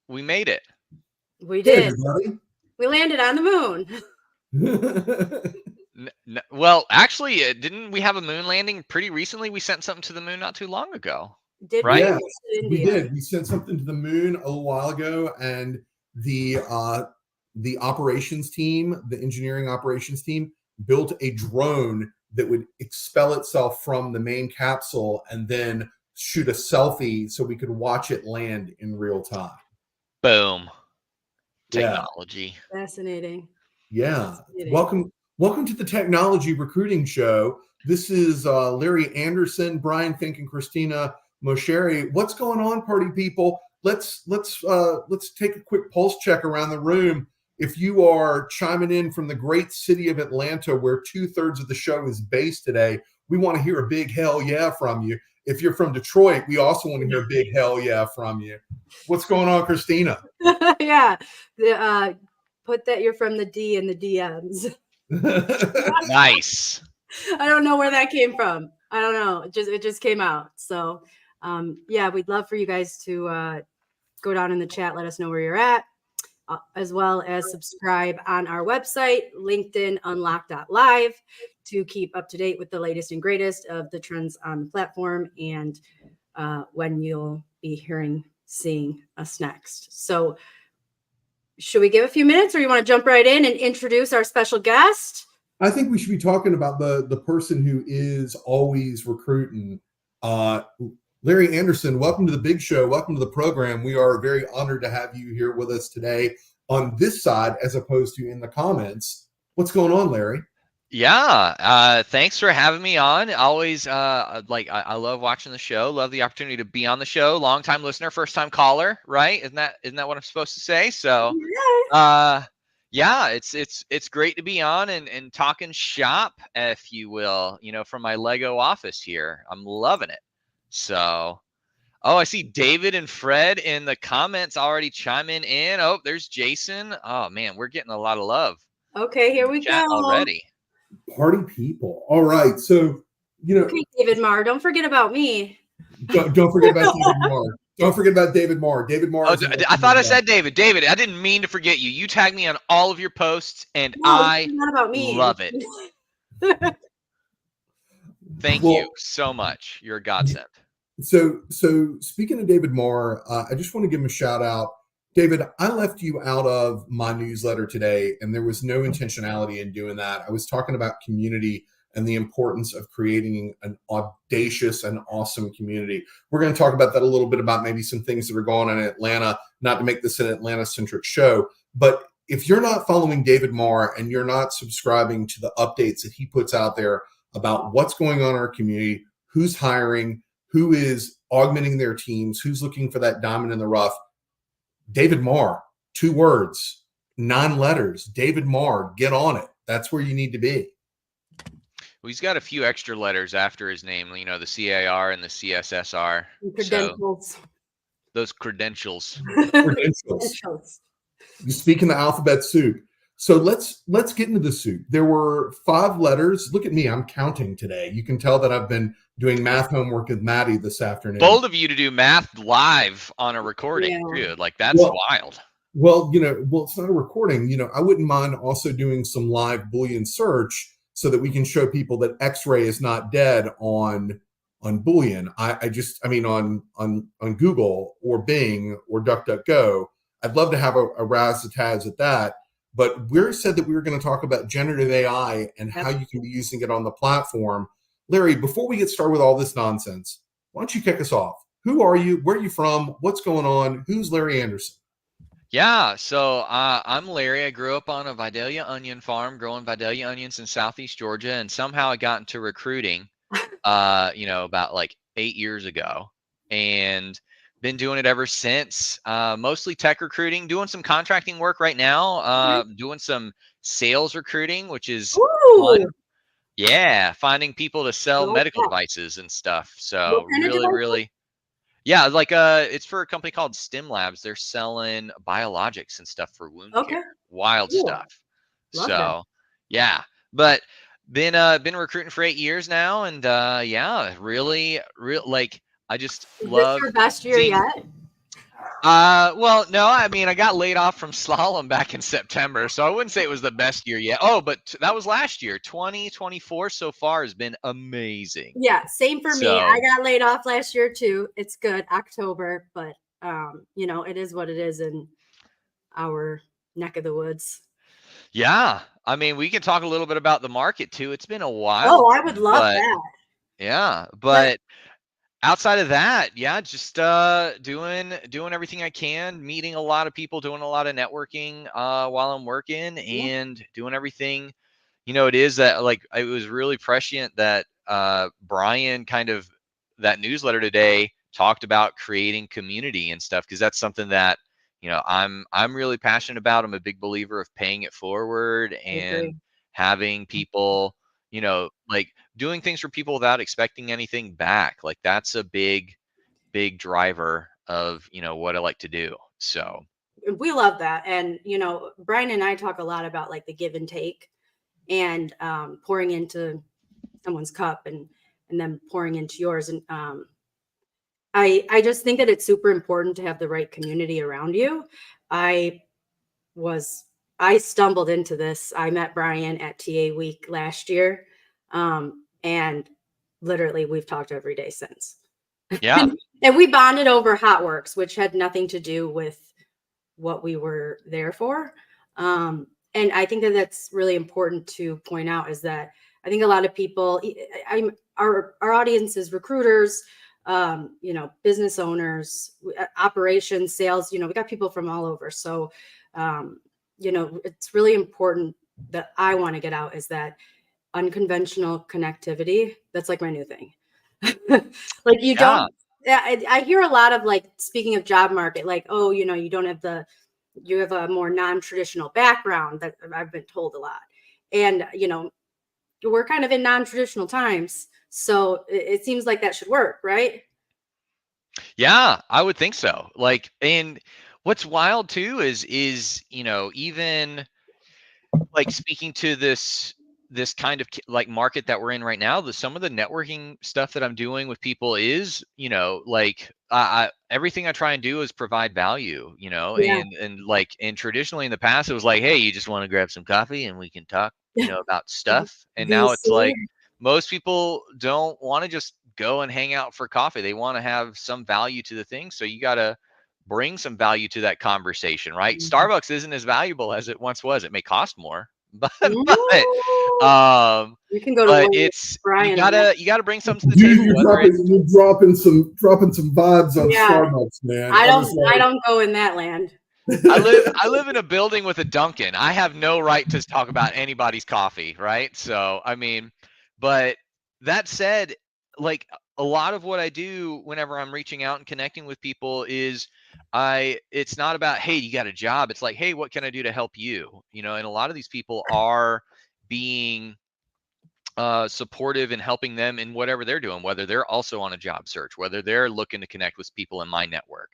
We made it. We did. Hey, we landed on the moon. Well, actually, didn't we have a moon landing pretty recently? We sent something to the moon not too long ago. Did right? Yes, we did. We sent something to the moon a little while ago, and the operations team, the engineering operations team, built a drone that would expel itself from the main capsule and then shoot a selfie so we could watch it land in real time. Boom. Technology. Yeah. Fascinating. Yeah. Fascinating. Welcome to the Technology Recruiting Show. This is Larry Anderson, Brian Fink, and Christina Mosheri. What's going on, party people? Let's take a quick pulse check around the room. If you are chiming in from the great city of Atlanta, where 2/3 of the show is based today, we want to hear a big hell yeah from you. If you're from Detroit, we also want to hear a big hell yeah from you. What's going on, Christina? Yeah. Put that you're from the D in the DMs. Nice. I don't know where that came from. I don't know. It just came out. So yeah, we'd love for you guys to go down in the chat, let us know where you're at, as well as subscribe on our website, LinkedIn Unlock.live, to keep up to date with the latest and greatest of the trends on the platform and when you'll be seeing us next. So should we give a few minutes, or you want to jump right in and introduce our special guest? I think we should be talking about the person who is always recruiting. Larry Anderson, welcome to the big show. Welcome to the program. We are very honored to have you here with us today on this side as opposed to in the comments. What's going on, Larry? Yeah, thanks for having me on. Always I love watching the show. Love the opportunity to be on the show. Long time listener, first time caller, right? Isn't that what I'm supposed to say? So yeah, it's great to be on and talking shop, if you will, from my Lego office here. I'm loving it. So I see David and Fred in the comments already chiming in. Oh, there's Jason. Oh man, we're getting a lot of love. Okay, here we go already. Party people. All right. So, okay, David Marr, don't forget about me. Don't forget about David Marr. Don't forget about David Marr. David Marr. I thought I said David. David, I didn't mean to forget you. You tag me on all of your posts, and I love it. Thank you so much. You're a godsend. So speaking of David Marr, I just want to give him a shout out. David, I left you out of my newsletter today, and there was no intentionality in doing that. I was talking about community and the importance of creating an audacious and awesome community. We're going to talk about that a little bit, about maybe some things that are going on in Atlanta, not to make this an Atlanta-centric show. But if you're not following David Marr and you're not subscribing to the updates that he puts out there about what's going on in our community, who's hiring, who is augmenting their teams, who's looking for that diamond in the rough, David Marr, 2 words, 9 letters, David Marr, get on it. That's where you need to be. Well, he's got a few extra letters after his name, the CAR and the CSSR. Credentials. So, those credentials. Credentials. You speak in the alphabet soup. So let's get into the soup. There were 5 letters. Look at me, I'm counting today. You can tell that I've been doing math homework with Maddie this afternoon. Bold of you to do math live on a recording, dude. Like, that's wild. Well, it's not a recording. I wouldn't mind also doing some live Boolean search so that we can show people that X-ray is not dead on Boolean. On Google or Bing or DuckDuckGo. I'd love to have a razzmatazz at that. But we said that we were going to talk about generative AI and how you can be using it on the platform. Larry, before we get started with all this nonsense, why don't you kick us off? Who are you? Where are you from? What's going on? Who's Larry Anderson? Yeah, so I'm Larry. I grew up on a Vidalia onion farm, growing Vidalia onions in Southeast Georgia, and somehow I got into recruiting, about like 8 years ago, and been doing it ever since. Mostly tech recruiting, doing some contracting work right now, doing some sales recruiting, which is fun. Yeah, finding people to sell medical devices and stuff. So really. Yeah, like it's for a company called Stem Labs. They're selling biologics and stuff for wound care. Wild stuff. Love that. Yeah. But been recruiting for 8 years now, and really I just love. Is this your best year yet? Well, no, I mean, I got laid off from slalom back in September, so I wouldn't say it was the best year yet. Oh, but that was last year. 2024 so far has been amazing. Yeah, same for me. I So, got laid off last year too. It's good, October, but it is what it is in our neck of the woods. yeah, I mean, we can talk a little bit about the market too. It's been a wild Oh, I would one, love but that. yeah, But but outside of that, yeah, just doing everything I can, meeting a lot of people, doing a lot of networking while I'm working, yeah, and doing everything. It is that, like, it was really prescient that Brian kind of, that newsletter today talked about creating community and stuff, because that's something that I'm really passionate about. I'm a big believer of paying it forward I and agree. having people, like, doing things for people without expecting anything back. Like, that's a big driver of what I like to do. So We love that. And Brian and I talk a lot about like the give and take and pouring into someone's cup and then pouring into yours. And I just think that it's super important to have the right community around you. I was I stumbled into this. I met Brian at TA week last year. And literally we've talked every day since. yeah, And we bonded over Hot Works, which had nothing to do with what we were there for. And I think that that's really important to point out, is that I think a lot of people, our audience is recruiters, business owners, operations, sales, we got people from all over. So, it's really important that I want to get out is that unconventional connectivity. That's like my new thing. Like you yeah. don't, yeah, I hear a lot of, like, speaking of job market, like, oh, you don't have you have a more non-traditional background. That I've been told a lot. And, we're kind of in non-traditional times. So it seems like that should work, right? Yeah, I would think so. Like, and what's wild too is even like, speaking to this kind of like market that we're in right now, some of the networking stuff that I'm doing with people is, like, everything I try and do is provide value, Yeah. and like, and traditionally in the past it was like, hey, you just want to grab some coffee and we can talk, about stuff. And now it's VC. like most people don't want to just go and hang out for coffee. They want to have some value to the thing. So you got to bring some value to that conversation, right? Starbucks isn't as valuable as it once was. It may cost more, but but Mm. um You can go to but lunch with it's you Brian on that. gotta you gotta bring something to the Dude, table, whether it's you're dropping some vibes on Yeah. Starbucks, man. I I was I like, don't go in that land. I live in a building with a Dunkin'. I have no right to talk about anybody's coffee, right? So, I mean, but that said, like, a lot of what I do whenever I'm reaching out and connecting with people is it's not about, hey, you got a job. It's like, hey, what can I do to help you? And a lot of these people are being supportive and helping them in whatever they're doing, whether they're also on a job search, whether they're looking to connect with people in my network.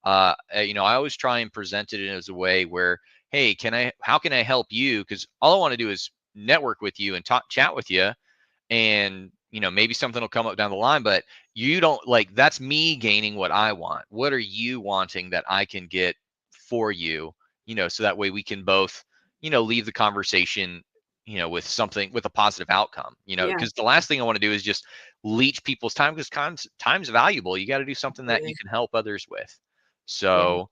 I always try and present it as a way where, hey, how can I help you? Because all I want to do is network with you and chat with you, and maybe something will come up down the line, but you don't, like, that's me gaining what I want. What are you wanting that I can get for you? So that way we can both leave the conversation with something, with a positive outcome, Yeah, because the last thing I want to do is just leech people's time, because time's valuable. You got to do something that you absolutely. can help others with. Yeah. So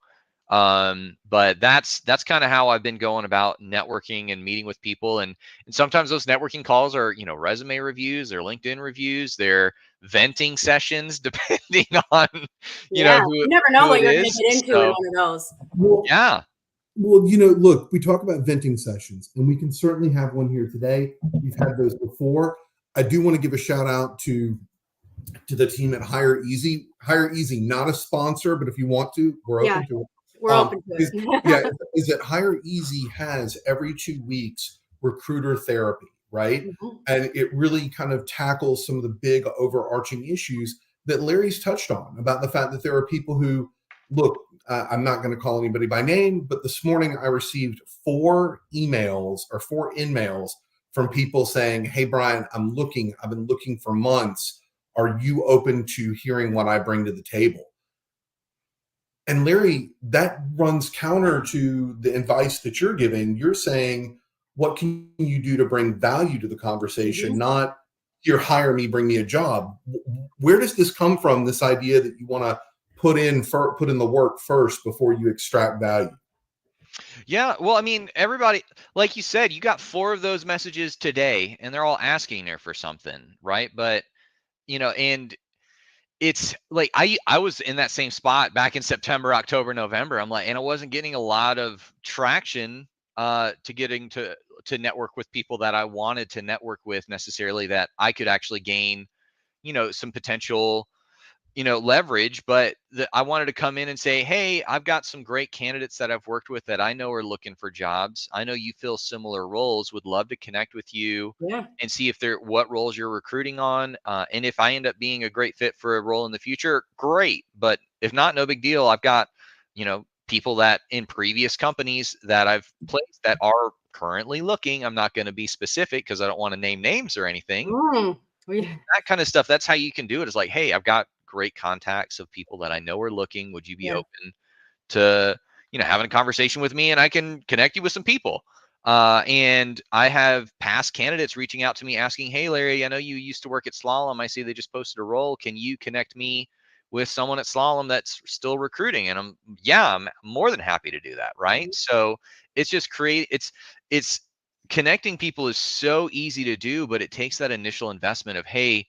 but that's kind of how I've been going about networking and meeting with people. And sometimes those networking calls are, resume reviews, or LinkedIn reviews, they're venting sessions, depending on, Yeah. who You never know what it you're going to is. get into in So one of those. well, yeah, look, we talk about venting sessions, and we can certainly have one here today. We've had those before. I do want to give a shout out to the team at Hire Easy. Hire Easy, not a sponsor, but if you want to, we're Yeah. open to it. We're open to Yeah, it. is that Hire Easy has every 2 weeks recruiter therapy, right? Mhm. And it really kind of tackles some of the big overarching issues that Larry's touched on, about the fact that there are people who look. I'm not going to call anybody by name, but this morning I received 4 in-mails from people saying, "Hey, Brian, I've been looking for months. Are you open to hearing what I bring to the table?" And Larry, that runs counter to the advice that you're giving. You're saying, what can you do to bring value to the conversation? Mhm. Not here, hire me, bring me a job. Where does this come from? This idea that you want to put in the work first before you extract value. Yeah, well, I mean, everybody, like you said, you got 4 of those messages today, and they're all asking there for something, right? But, and it's like I was in that same spot back in September, October, November. I'm like, and I wasn't getting a lot of traction to getting to network with people that I wanted to network with necessarily, that I could actually gain, some potential leverage. But I wanted to come in and say, hey, I've got some great candidates that I've worked with that I know are looking for jobs. I know you fill similar roles, would love to connect with you Yeah. and see if what roles you're recruiting on. And if I end up being a great fit for a role in the future, great. But if not, no big deal. I've got, people that in previous companies that I've placed that are currently looking. I'm not going to be specific because I don't want to name names or anything. Mm. Yeah. That kind of stuff. That's how you can do it. Is like, hey, I've got great contacts of people that I know are looking. Would you be Yeah. open to having a conversation with me, and I can connect you with some people? And I have past candidates reaching out to me asking, hey, Larry, I know you used to work at Slalom. I see they just posted a role. Can you connect me with someone at Slalom that's still recruiting? And I'm more than happy to do that. Right. So it's just it's connecting people is so easy to do, but it takes that initial investment of, hey,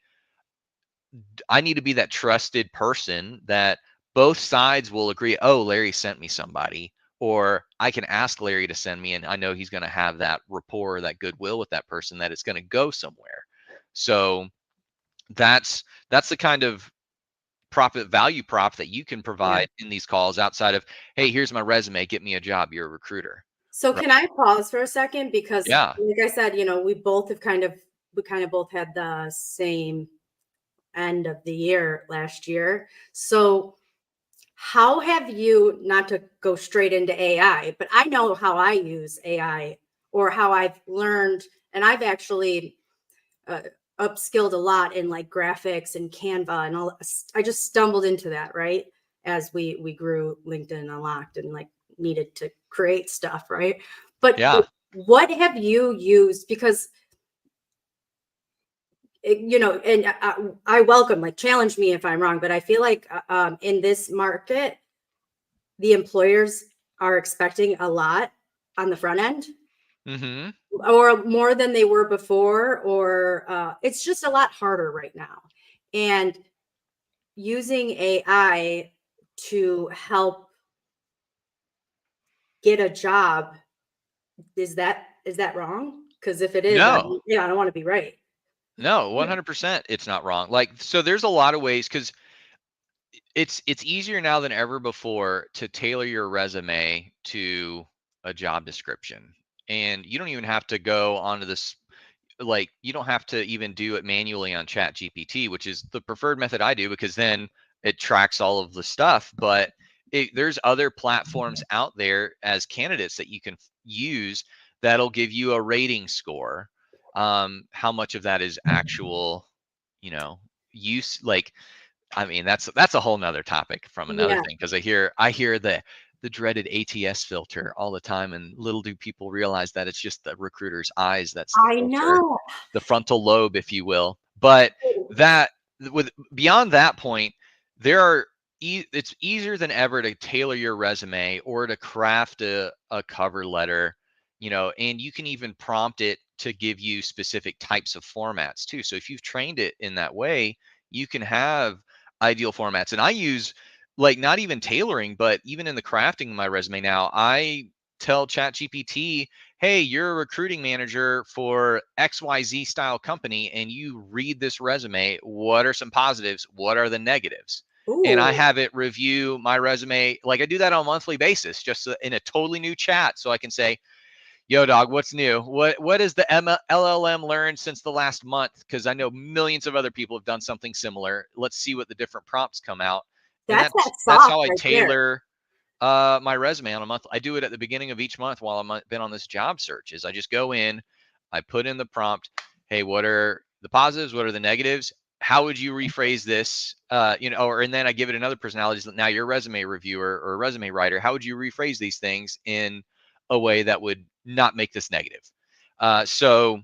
I need to be that trusted person that both sides will agree, oh, Larry sent me somebody, or I can ask Larry to send me, and I know he's going to have that rapport, that goodwill with that person, that it's going to go somewhere. So that's the kind of profit value prop that you can Yeah. provide in these calls, outside of, hey, here's my resume, get me a job, you're a recruiter. So Right. can I pause for a second? Because Yeah. like I said, we kind of both had the same end of the year last year. So how have you, not to go straight into AI, but I know how I use AI, or how I've learned, and I've actually uh, upskilled a lot in like graphics and Canva and all. I just stumbled into that, right? As we grew LinkedIn Unlocked and like needed to create stuff, right? But Yeah. what have you used? Because and I welcome, like, challenge me if I'm wrong, but I feel like in this market, the employers are expecting a lot on the front end, Mm-hmm. or more than they were before, or it's just a lot harder right now. And using AI to help get a job, is that wrong? Because if it is, No. I don't want to be right. No, Yeah. 100%. It's not wrong. Like, so there's a lot of ways, because it's easier now than ever before to tailor your resume to a job description. And you don't even have to go onto this, like, you don't have to even do it manually on Chat GPT, which is the preferred method I do, because then it tracks all of the stuff. But there's other platforms out there as candidates that you can use that'll give you a rating score. How much of that is actual, use? Like, I mean, that's a whole nother topic from another Yeah, thing, because I hear the dreaded ATS filter all the time, and little do people realize that it's just the recruiter's eyes. That's the I filter, know. the frontal lobe, if you will. But that with beyond that point, there are it's easier than ever to tailor your resume or to craft a cover letter, and you can even prompt it to give you specific types of formats too. So if you've trained it in that way, you can have ideal formats. And I use, like, not even tailoring, but even in the crafting of my resume now, I tell ChatGPT, hey, you're a recruiting manager for XYZ style company, and you read this resume. What are some positives? What are the negatives? And I Ooh, have it review my resume. Like, I do that on a monthly basis, just in a totally new chat. So I can say, yo, dog, what's new? What has the LLM learned since the last month? Because I know millions of other people have done something similar. Let's see what the different prompts come out. And that's that that's sauce how I right there. tailor my resume on a month. I do it at the beginning of each month while I've been on this job search. Is I just go in, I put in the prompt, hey, what are the positives? What are the negatives? how would you rephrase this? And then I give it another personality. Now you're a resume reviewer or a resume writer. How would you rephrase these things in a way that would not make this negative? So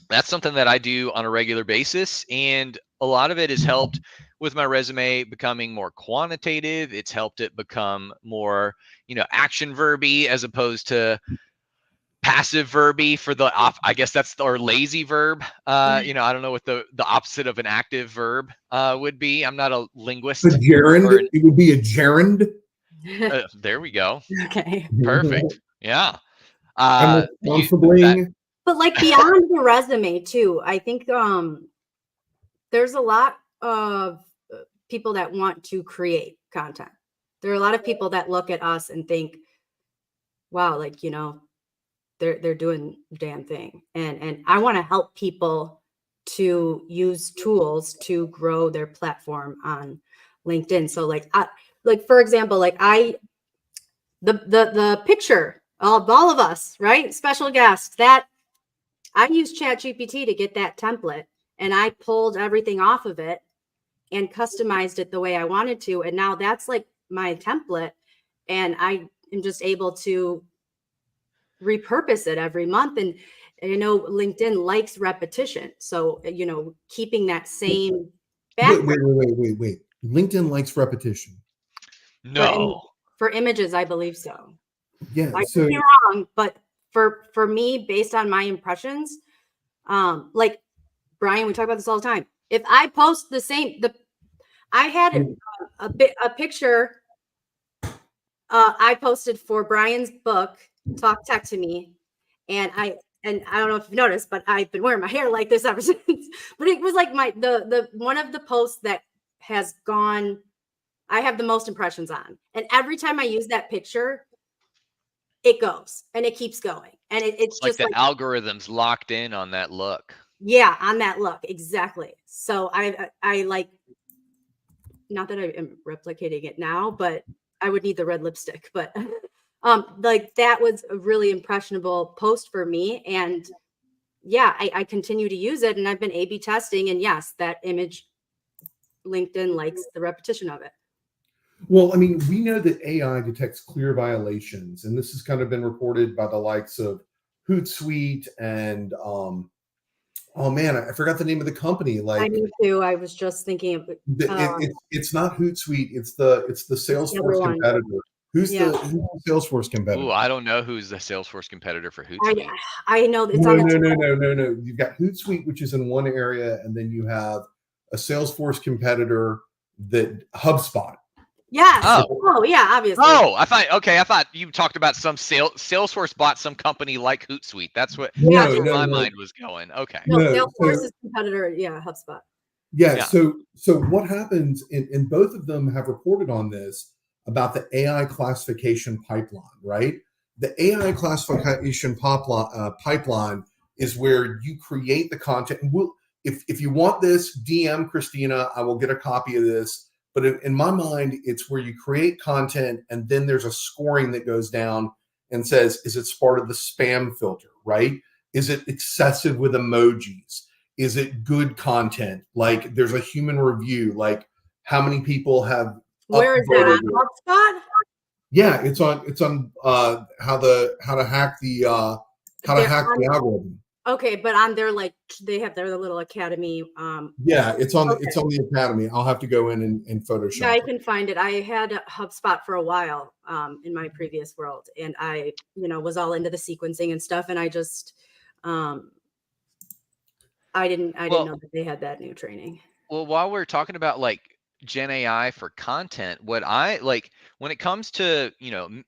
that's something that I do on a regular basis. And a lot of it has helped with my resume becoming more quantitative. It's helped it become more, action verby as opposed to passive verby for the I guess that's or lazy verb. I don't know what the opposite of an active verb would be. I'm not a A linguist. gerund. Or It would be a gerund. there we go. Okay. Perfect. Yeah. I'm That responsibling. But like beyond the resume too, I think there's a lot of people that want to create content. There are a lot of people that look at us and think, wow, like, they're doing the damn thing. And I want to help people to use tools to grow their platform on LinkedIn. So like for example, like the picture of all of us, right? Special guest, that I used ChatGPT to get that template, and I pulled everything off of it and customized it the way I wanted to. And now that's like my template, and I am just able to repurpose it every month. And LinkedIn likes repetition. So, keeping that same Wait, background wait. LinkedIn likes repetition. for, no. for images, I believe so. Yeah. I So could be wrong, but for me, based on my impressions, like Brian, we talk about this all the time. If I post I had a picture I posted for Brian's book, Talk Tech to Me, and I don't know if you've noticed, but I've been wearing my hair like this ever since. But it was like the one of the posts that has gone. I have the most impressions on, and every time I use that picture, it goes and it keeps going, and it's It's like just the like, algorithm's locked in on that look. yeah, on that look exactly. So I like, not that I am replicating it now, but I would need the red lipstick. But like that was a really impressionable post for me. And yeah, I continue to use it, and I've been A/B testing, and yes, that image, LinkedIn likes the repetition of it. well, I mean, we know that AI detects clear violations, and this has kind of been reported by the likes of Hootsuite and oh man, I forgot the name of the company. I Like need to. I was just thinking of it's not Hootsuite. It's the the other Salesforce one. competitor. Yeah, Who's the Salesforce competitor? Ooh, I don't know who's the Salesforce competitor for I Hootsuite. I know it's No, on the no, tip. no, no, no, no. You've got Hootsuite, which is in one area, and then you have a Salesforce competitor that HubSpot. Yes. Oh. Oh, yeah, obviously. Oh, I thought you talked about some Salesforce bought some company like Hootsuite. That's where Yeah. my mind was going. Okay. No, No. Salesforce's competitor, yeah, HubSpot. Yeah. Yeah. So what happens, and both of them have reported on this about the AI classification pipeline, right? The AI classification pipeline is where you create the content. And if you want this, DM Christina, I will get a copy of this. But in my mind, it's where you create content, and then there's a scoring that goes down and says, is it part of the spam filter, right? Is it excessive with emojis? Is it good content? Like there's a human review, like how many people have Where is that, upvoted it. on HubSpot? Yeah, it's on how to hack the algorithm. Okay, but on their, like, they have their little academy. Yeah, it's on Okay. the academy. I'll have to go in and Photoshop. Yeah, I it. can find it. I had HubSpot for a while in my previous world, and I, was all into the sequencing and stuff, and I just I didn't Well, know that they had that new training. Well, while we're talking about like Gen AI for content, what I like when it comes to,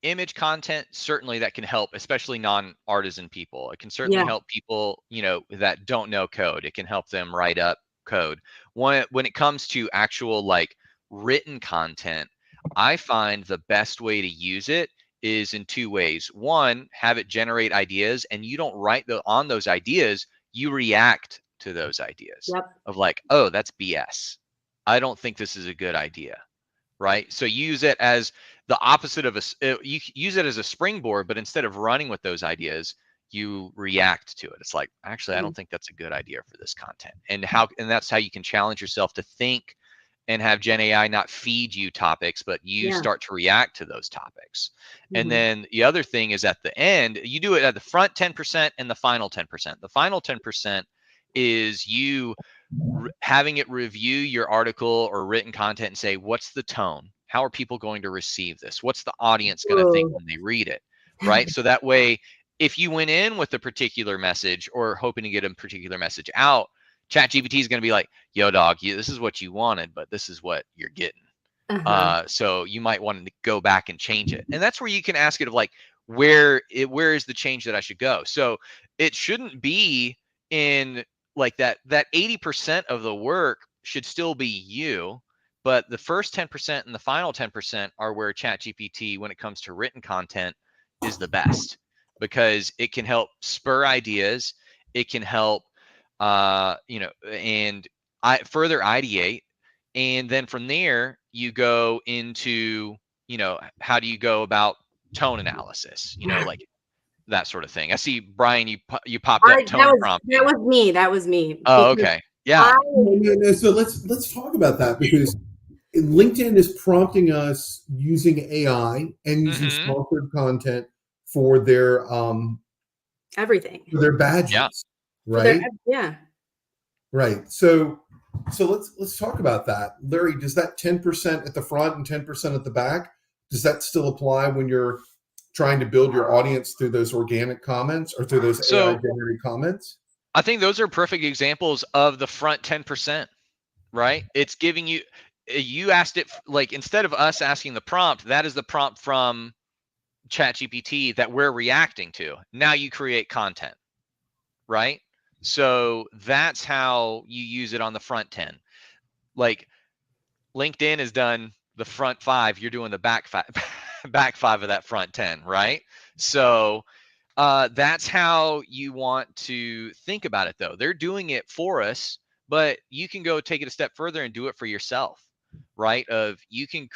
image content, certainly that can help, especially non-artisan people. It can certainly Yeah. help people, that don't know code. It can help them write up code. When it comes to actual like written content, I find the best way to use it is in two ways. One, have it generate ideas, and you don't write on those ideas, you react to those ideas Yep. of like, oh, that's BS. I don't think this is a good idea. Right. So you use it as the opposite of you use it as a springboard, but instead of running with those ideas, you react to it. It's like, actually, I don't think that's a good idea for this content. And that's how you can challenge yourself to think and have Gen AI not feed you topics, but you start to react to those topics. And then the other thing is at the end, you do it at the front 10% and the final 10%. The final 10% is you having it review your article or written content and say, what's the tone? How are people going to receive this? What's the audience going to think when they read it? Right. So that way, if you went in with a particular message or hoping to get a particular message out, ChatGPT is going to be like, yo, dog, this is what you wanted, but this is what you're getting. So you might want to go back and change it. And that's where you can ask it of like, where is the change that I should go? So it shouldn't be in like that 80% of the work should still be you, but the first 10% and the final 10% are where ChatGPT, when it comes to written content, is the best, because it can help spur ideas. It can help, and further ideate. And then from there, you go into, how do you go about tone analysis, like that sort of thing. I see, Brian, you popped up tone prompting. That was me. Oh, okay. Yeah. So let's talk about that, because LinkedIn is prompting us using AI and using sponsored content for their everything, for their badges, right? Right. So let's talk about that. Larry, does that 10% at the front and 10% at the back, does that still apply when you're trying to build your audience through those organic comments or through those AI generated comments? I think those are perfect examples of the front 10%, right? It's giving you asked it, like, instead of us asking the prompt, that is the prompt from ChatGPT that we're reacting to. Now you create content, right? So that's how you use it on the front 10. Like LinkedIn has done the front 5, you're doing the back 5, back 5 of that front 10, right? So that's how you want to think about it, though. They're doing it for us, but you can go take it a step further and do it for yourself, right? You can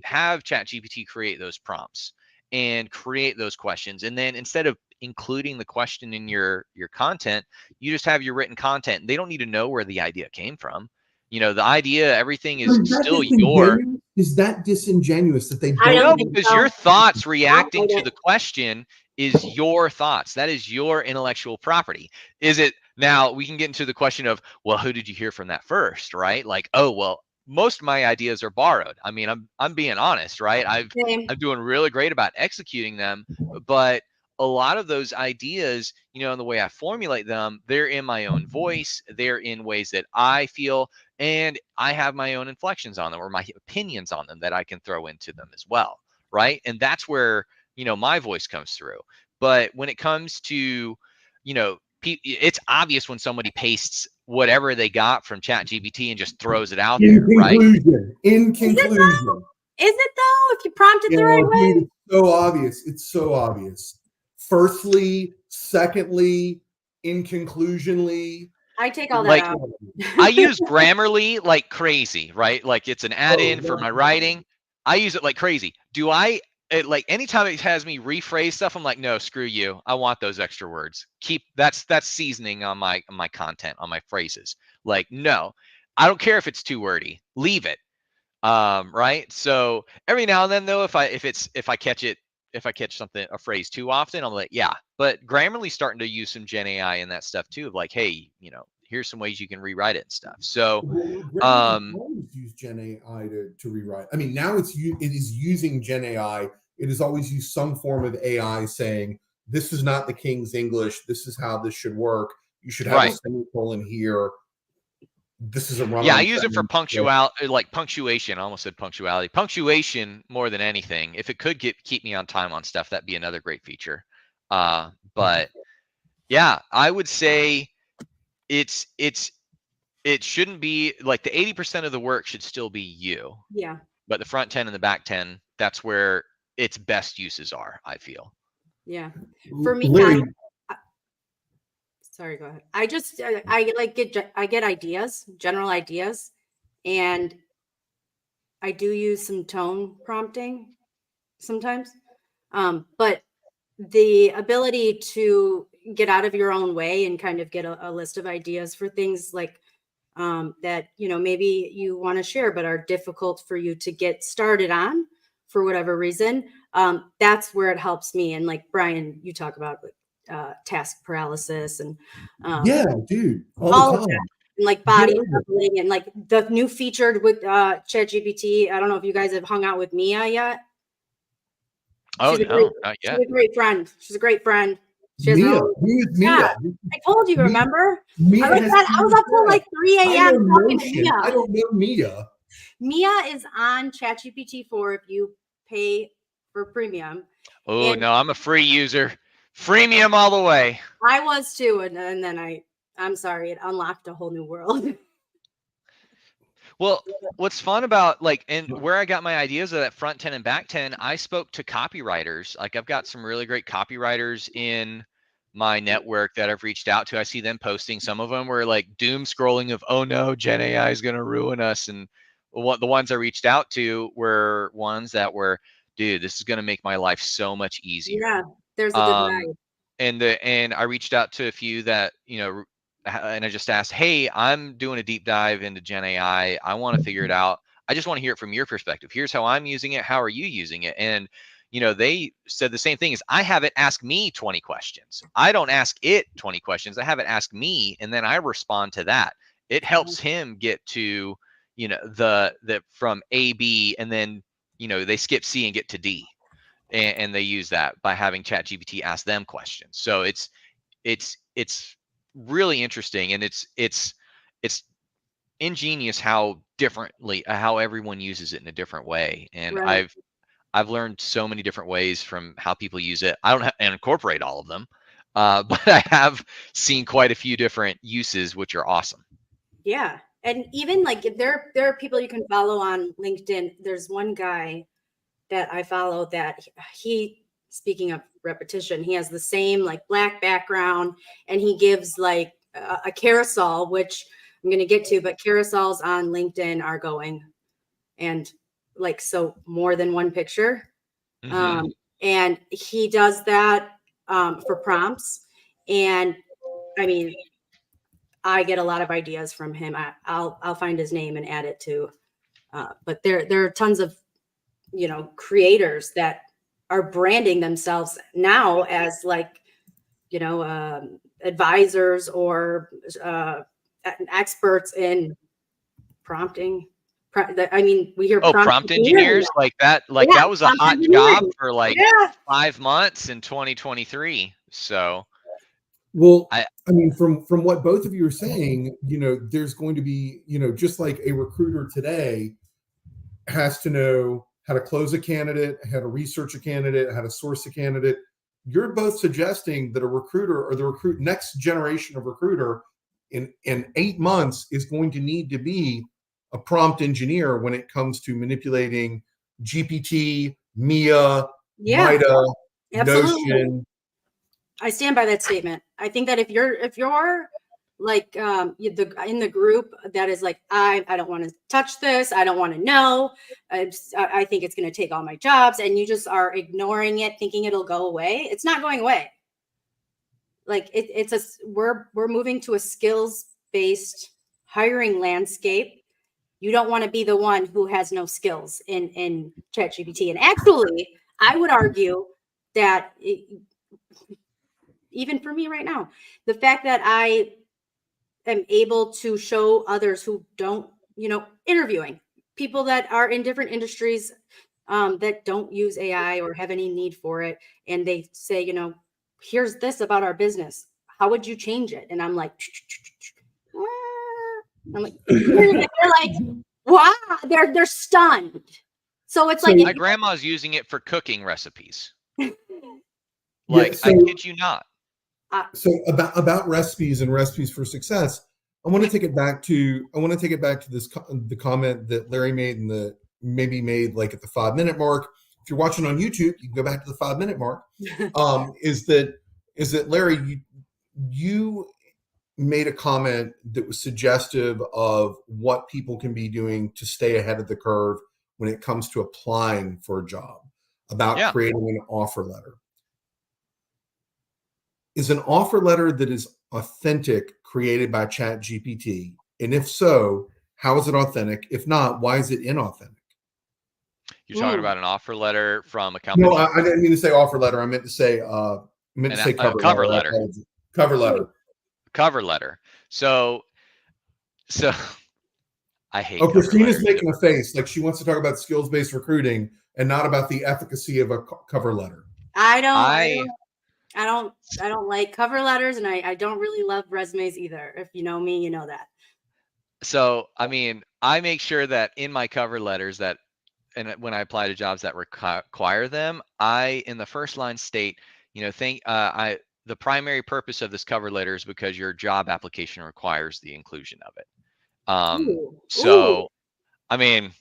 have ChatGPT create those prompts and create those questions. And then instead of including the question in your content, you just have your written content. They don't need to know where the idea came from. The idea, everything is still your. Is that disingenuous that they don't? I know, because your thoughts reacting to the question is your thoughts. That is your intellectual property. Is it? Now we can get into the question of, well, who did you hear from that first, right? Like, oh, well, most of my ideas are borrowed. I mean, I'm being honest, right? I'm doing really great about executing them, but a lot of those ideas, and the way I formulate them, they're in my own voice. They're in ways that I feel, and I have my own inflections on them or my opinions on them that I can throw into them as well, right? And that's where, my voice comes through. But when it comes to, it's obvious when somebody pastes whatever they got from ChatGPT and just throws it out there, right? In conclusion. Is it though? If you prompt it the right way? It's so obvious. It's so obvious. Firstly, secondly, in conclusionly. I take all that out. I use Grammarly like crazy, right? Like it's an add-in for my writing. I use it like crazy. Like anytime it has me rephrase stuff, I'm like, no, screw you. I want those extra words. That's seasoning on my content, on my phrases. Like, no, I don't care if it's too wordy. Leave it. Right. So every now and then, though, if I catch a phrase too often, I'm like, yeah. But Grammarly's starting to use some Gen AI in that stuff too. Of like, hey, here's some ways you can rewrite it and stuff. So, always use Gen AI to rewrite. I mean, now it is using Gen AI. It has always used some form of AI saying, this is not the King's English. This is how this should work. You should have a semicolon here. This is a run. Yeah, I use it for punctuation. I almost said punctuality. Punctuation more than anything. If it could keep me on time on stuff, that'd be another great feature. But yeah, I would say it shouldn't be like the 80% of the work should still be you. Yeah. But the front 10 and the back 10, that's where its best uses are, I feel. Yeah. For me, sorry, go ahead. I get ideas, general ideas, and I do use some tone prompting sometimes. But the ability to, get out of your own way and kind of get a list of ideas for things like that, maybe you want to share, but are difficult for you to get started on for whatever reason. That's where it helps me. And like Brian, you talk about task paralysis and yeah, dude, all all the of time. that. And like body shuffling and like the new featured with ChatGPT. I don't know if you guys have hung out with Mia yet. Oh, She's no, not she's yet. a great friend. She's a great friend. She has her Mia, own. who is Yeah, Mia? I told you, remember? Mia I was up till like 3 I a.m. know talking to Notion. Mia. I don't know Mia. Mia is on ChatGPT 4 if you pay for premium. Oh, no, I'm a free user. Freemium all the way. I was too, and then I'm sorry, it unlocked a whole new world. Well, what's fun about and where I got my ideas of that front 10 and back 10, I spoke to copywriters. Like I've got some really great copywriters in my network that I've reached out to. I see them posting. Some of them were like doom scrolling of, oh no, Gen AI is going to ruin us. And the ones I reached out to were ones that were, dude, this is going to make my life so much easier. Yeah, there's a good vibe. And I reached out to a few that, and I just asked, hey, I'm doing a deep dive into Gen AI. I want to figure it out. I just want to hear it from your perspective. Here's how I'm using it. How are you using it? And, they said the same thing as I have it ask me 20 questions. I don't ask it 20 questions. I have it ask me, and then I respond to that. It helps him get to, the from A, B, and then, they skip C and get to D. And they use that by having ChatGPT ask them questions. So it's really interesting, and it's ingenious how differently how everyone uses it in a different way. And Right. I've learned so many different ways from how people use it. I don't incorporate all of them, but I have seen quite a few different uses, which are awesome. Yeah, and even like there are people you can follow on LinkedIn. There's one guy that I follow that he, speaking of repetition, he has the same like black background, and he gives like a carousel, which I'm going to get to, but carousels on LinkedIn are going, and like, so more than one picture. Mm-hmm. And he does that for prompts. And I mean, I get a lot of ideas from him. I'll find his name and add it to, but there are tons of, creators that are branding themselves now as like, advisors or experts in prompting. I mean, we hear Prompt engineers like that. Like that was a hot job for like 5 months in 2023. So, well, I mean, from what both of you are saying, there's going to be, just like a recruiter today has to know how to close a candidate, how to research a candidate, how to source a candidate. You're both suggesting that a recruiter or the next generation of recruiter in 8 months is going to need to be a prompt engineer when it comes to manipulating GPT, Mia, Mida, Notion. I stand by that statement. I think that if you're like in the group that is like, I don't want to touch this, I don't want to know, I think it's going to take all my jobs, and you just are ignoring it, thinking it'll go away. It's not going away. Like we're moving to a skills-based hiring landscape. You don't want to be the one who has no skills in ChatGPT. And actually, I would argue that even for me right now, the fact that I am able to show others who don't, interviewing people that are in different industries that don't use AI or have any need for it. And they say, here's this about our business. How would you change it? And I'm like, they're like, wow, they're stunned. So it's like my grandma's using it for cooking recipes. Like, I kid you not. So about recipes and recipes for success, I want to take it back to this the comment that Larry made and the maybe made like at the 5-minute mark. If you're watching on YouTube, you can go back to the 5-minute mark. Is that Larry, you made a comment that was suggestive of what people can be doing to stay ahead of the curve when it comes to applying for a job, about creating an offer letter. is an offer letter that is authentic created by Chat GPT? And if so, how is it authentic? If not, why is it inauthentic? You're talking Mm. about an offer letter from a No, company? I didn't mean to say offer letter. I meant to say A cover cover letter. I letter. apologize. Cover letter. Cover letter. So I hate Oh, cover Christina's letters. making a face like she wants to talk about skills-based recruiting and not about the efficacy of a cover letter. I I don't like cover letters, and I don't really love resumes either. If you know me, you know that. So, I mean, I make sure that in my cover letters that, and when I apply to jobs that require them, I, in the first line state, the primary purpose of this cover letter is because your job application requires the inclusion of it. Ooh. So, I mean,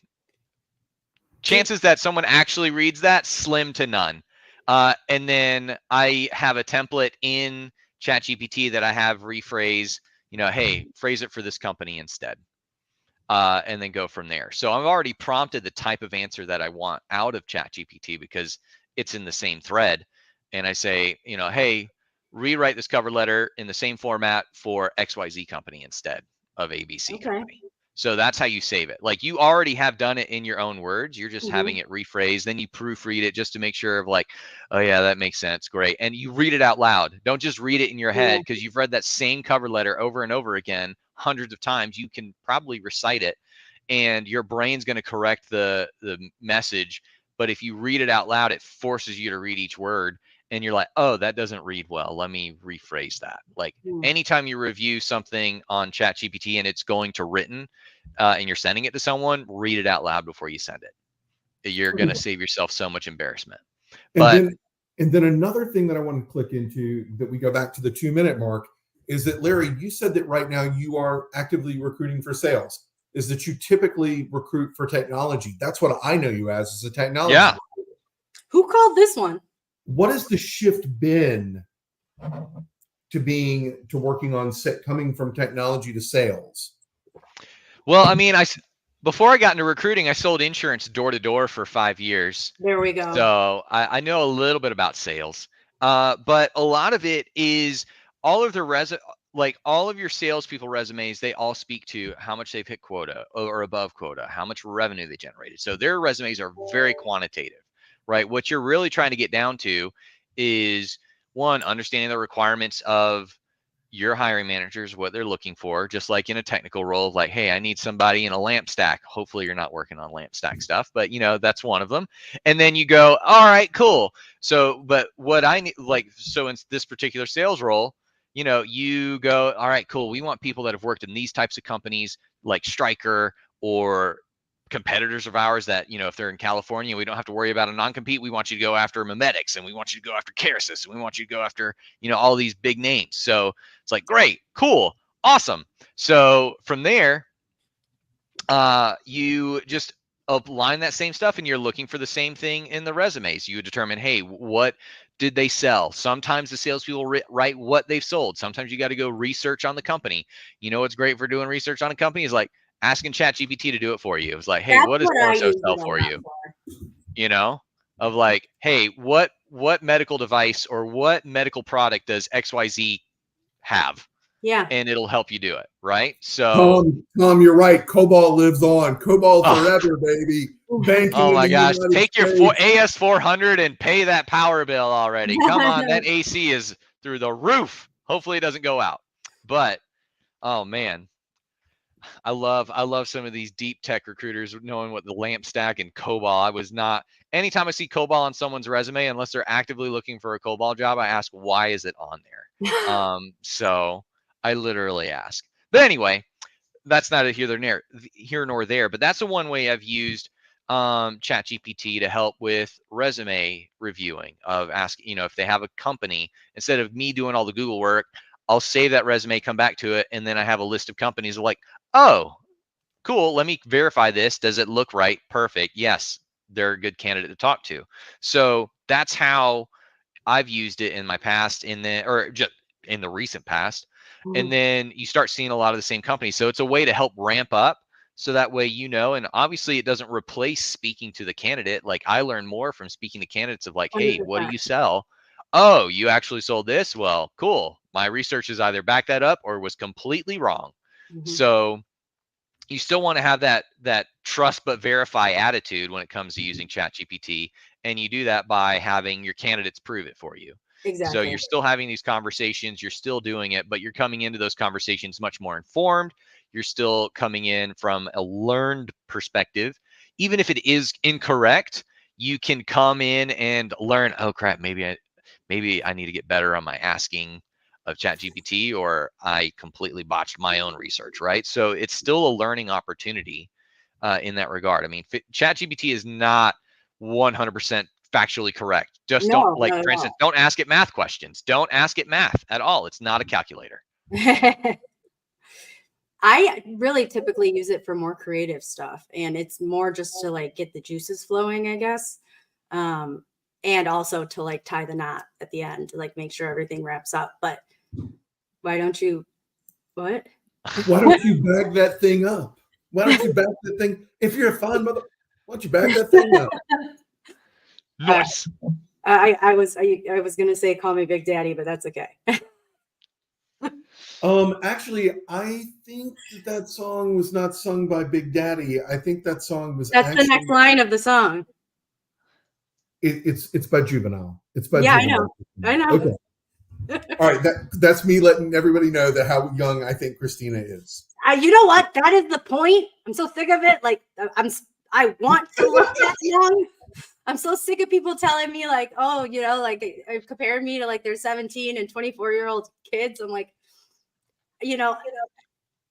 chances that someone actually reads that, slim to none. And then I have a template in ChatGPT that I have rephrase, hey, phrase it for this company instead. And then go from there. So I've already prompted the type of answer that I want out of ChatGPT because it's in the same thread. And I say, hey, rewrite this cover letter in the same format for XYZ company instead of ABC company. So that's how you save it. Like, you already have done it in your own words. You're just having it rephrased. Then you proofread it just to make sure of like, oh yeah, that makes sense. Great. And you read it out loud. Don't just read it in your head, because you've read that same cover letter over and over again hundreds of times. You can probably recite it and your brain's going to correct the message. But if you read it out loud, it forces you to read each word. And you're like, oh, that doesn't read well. Let me rephrase that. Like, anytime you review something on ChatGPT and it's going to written and you're sending it to someone, read it out loud before you send it. You're going to save yourself so much embarrassment. And then another thing that I want to click into, that we go back to the 2-minute mark, is that, Larry, you said that right now you are actively recruiting for sales. Is that you typically recruit for technology? That's what I know you as a technology recruiter. Who called this one? What has the shift been to working on coming from technology to sales? Well, I mean, before I got into recruiting, I sold insurance door to door for 5 years. There we go. So I know a little bit about sales, but a lot of it is all of the all of your salespeople resumes. They all speak to how much they've hit quota or above quota, how much revenue they generated. So their resumes are very quantitative, right? What you're really trying to get down to is, one, understanding the requirements of your hiring managers, what they're looking for, just like in a technical role, like, hey, I need somebody in a lamp stack. Hopefully you're not working on lamp stack stuff, but that's one of them. And then you go, all right, cool. So, but what I need, so in this particular sales role, you go, all right, cool. We want people that have worked in these types of companies like Stryker or competitors of ours that, if they're in California, we don't have to worry about a non-compete. We want you to go after Memetics, and we want you to go after Kerecis, and we want you to go after, all these big names. So it's like, great, cool, awesome. So from there, you just align that same stuff, and you're looking for the same thing in the resumes. You determine, hey, what did they sell? Sometimes the salespeople write what they've sold. Sometimes you got to go research on the company. What's great for doing research on a company is like asking ChatGPT to do it for you. It was like, hey, what does so sell for you? Of like, hey, what medical device or what medical product does XYZ have? Yeah. And it'll help you do it, right? So Tom, you're right. COBOL lives on. COBOL forever, baby. Banking. Oh my gosh. Take your States. AS400 and pay that power bill already. Come on, that AC is through the roof. Hopefully it doesn't go out. But oh man, I love some of these deep tech recruiters knowing what the lamp stack and COBOL. Anytime I see COBOL on someone's resume, unless they're actively looking for a COBOL job, I ask, why is it on there? So I literally ask. But anyway, that's not here nor there. But that's the one way I've used ChatGPT to help with resume reviewing, of asking, if they have a company, instead of me doing all the Google work, I'll save that resume, come back to it, and then I have a list of companies like, oh, cool, let me verify this. Does it look right? Perfect. Yes, they're a good candidate to talk to. So that's how I've used it in my past, or just in the recent past. And then you start seeing a lot of the same companies. So it's a way to help ramp up. So that way, and obviously it doesn't replace speaking to the candidate. Like, I learn more from speaking to candidates of like, hey, 100%. what do you sell? oh, you actually sold this? Well, cool. My research has either backed that up or was completely wrong. Mhm. So you still want to have that trust but verify attitude when it comes to using ChatGPT, and you do that by having your candidates prove it for you. So Exactly. you're still having these conversations, you're still doing it, but you're coming into those conversations much more informed. You're still coming in from a learned perspective. Even if it is incorrect, you can come in and learn, oh crap, maybe I need to get better on my asking of ChatGPT, or I completely botched my own research, right? So it's still a learning opportunity in that regard. I mean, ChatGPT is not 100% factually correct. Just don't, No, like, not for instance, don't ask it math questions. Don't ask it math at all. It's not a calculator. at all. I really typically use it for more creative stuff, and it's more just to like get the juices flowing, I guess. And also to like tie the knot at the end, to like make sure everything wraps up. But why don't you what? Why don't you back that thing up? Why don't you back that thing? If you're a fine mother, why don't you back that thing up? Nice. I was gonna say call me Big Daddy, but that's okay. Actually, I think that song was not sung by Big Daddy. I think that song was That's the actually next line of the song. it's by Juvenile. It's by Yeah, Juvenile. I know. Okay. All right, that's me letting everybody know that how young I think Christina is. You know what? That is the point. I'm so sick of it. Like I want to look that young. I'm so sick of people telling me like, oh, you know, like comparing me to like their 17 and 24-year-old kids. I'm like, you know,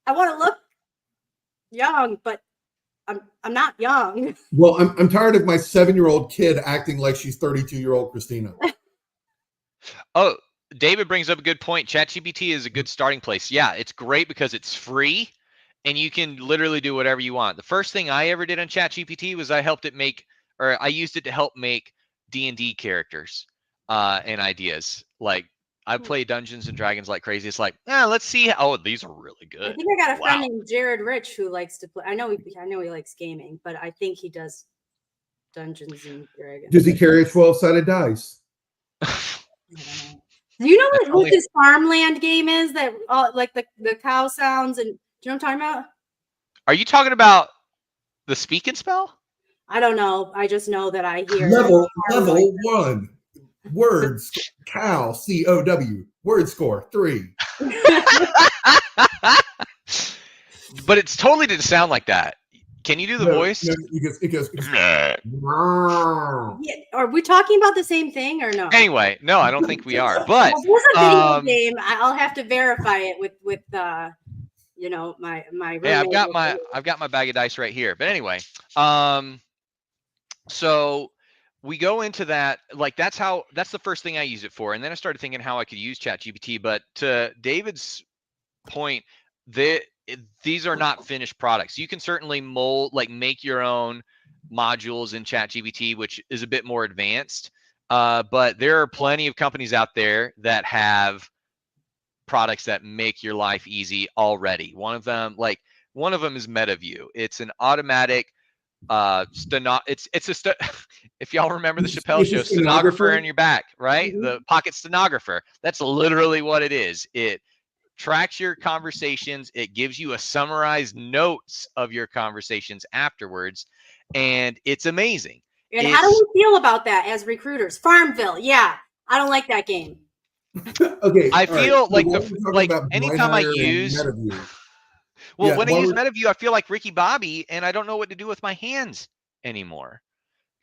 I want to look young, but I'm not young. Well, I'm tired of my 7-year-old kid acting like she's 32-year-old Christina. Oh, David brings up a good point. ChatGPT is a good starting place. Yeah, it's great because it's free and you can literally do whatever you want. The first thing I ever did on ChatGPT was I used it to help make D&D characters and ideas. Like, I play Dungeons and Dragons like crazy. It's like, let's see. Oh, these are really good. I think I got a Wow. friend named Jared Rich who likes to play. I know he likes gaming, but I think he does Dungeons and Dragons. Does he carry a 12-sided dice? Do you know what this farmland game is that like the cow sounds, and do you know what I'm talking about? Are you talking about the speak and spell? I don't know. I just know that I hear level 1 words cow COW word score 3. But it's totally didn't sound like that. Can you do the voice? No, it goes Yeah, are we talking about the same thing or no? Anyway, no, I don't think we are. But there's a video game. I'll have to verify it with you know, my yeah, I've got my bag of dice right here. But anyway, so we go into that, like that's the first thing I use it for. And then I started thinking how I could use ChatGPT. But to David's point, these are not finished products. You can certainly make your own modules in ChatGPT, which is a bit more advanced. But there are plenty of companies out there that have products that make your life easy already. One of them is MetaView. It's an automatic if y'all remember the Chappelle Show, stenographer in your back, right? Mm-hmm. The pocket stenographer. That's literally what it is. It tracks your conversations. It gives you a summarized notes of your conversations afterwards, and it's amazing. And how do we feel about that as recruiters? Farmville, yeah, I don't like that game. Okay, I feel like anytime I use when I use MetaView, I feel like Ricky Bobby, and I don't know what to do with my hands anymore.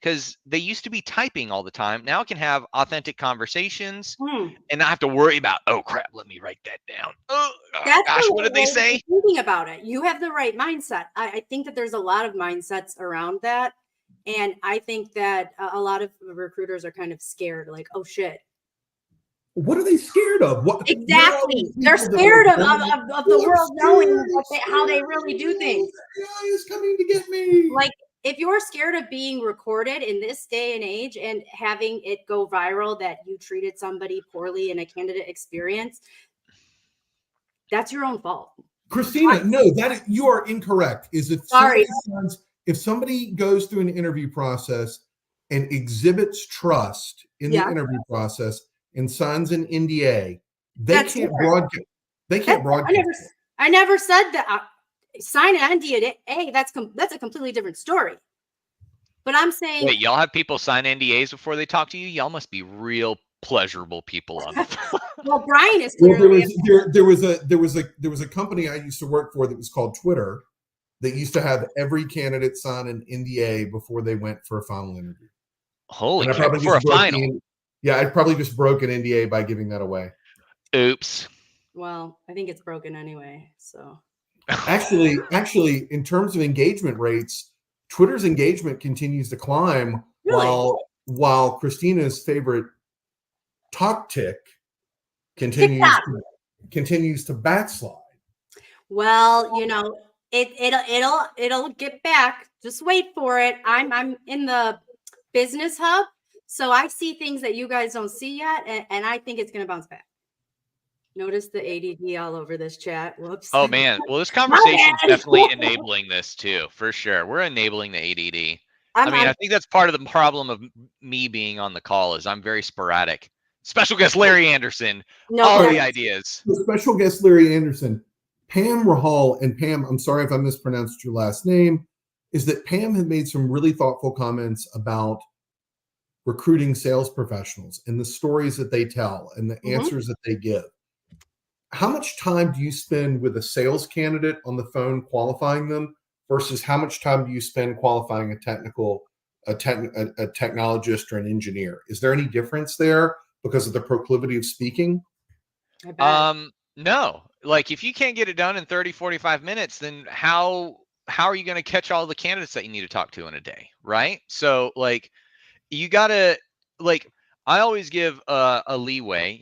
Because they used to be typing all the time. Now I can have authentic conversations and not have to worry about, oh crap, let me write that down. Oh gosh, what did they say? Thinking about it, you have the right mindset. I think that there's a lot of mindsets around that. And I think that a lot of recruiters are kind of scared, like, oh shit. What are they scared of? What exactly? They're scared of the world knowing how they really do things. The FBI is coming to get me. Like, if you're scared of being recorded in this day and age and having it go viral that you treated somebody poorly in a candidate experience, that's your own fault. Christina, no, you are incorrect. If somebody goes through an interview process and exhibits trust in the interview process, and signs an NDA, they That's can't different. broadcast. They can't broadcast. I never said that. Sign an NDA. That's a completely different story. But I'm saying, wait, y'all have people sign NDAs before they talk to you? Y'all must be real pleasurable people on the phone. well, Brian is Well, clearly. there was a company I used to work for that was called Twitter that used to have every candidate sign an NDA before they went for a final interview. Holy And I cow, probably for a just broke final. I probably just broke an NDA by giving that away. Oops. Well, I think it's broken anyway. So Actually, in terms of engagement rates, Twitter's engagement continues to climb really, while Christina's favorite talk tick continues to backslide. well, it'll get back. Just wait for it. I'm in the business hub, so I see things that you guys don't see yet, and I think it's gonna bounce back. Notice the ADD all over this chat. Whoops. Oh man, well this conversation's definitely enabling this too, for sure. We're enabling the ADD. I think that's part of the problem of me being on the call is I'm very sporadic. Special guest Larry Anderson, all the ideas. The special guest Larry Anderson, Pam Rahal, and Pam, I'm sorry if I mispronounced your last name, is that Pam had made some really thoughtful comments about recruiting sales professionals and the stories that they tell and the answers that they give. How much time do you spend with a sales candidate on the phone qualifying them versus how much time do you spend qualifying a technologist or an engineer? Is there any difference there because of the proclivity of speaking? No. Like if you can't get it done in 30, 45 minutes, then how are you going to catch all the candidates that you need to talk to in a day, right? So like you got to I always give a leeway,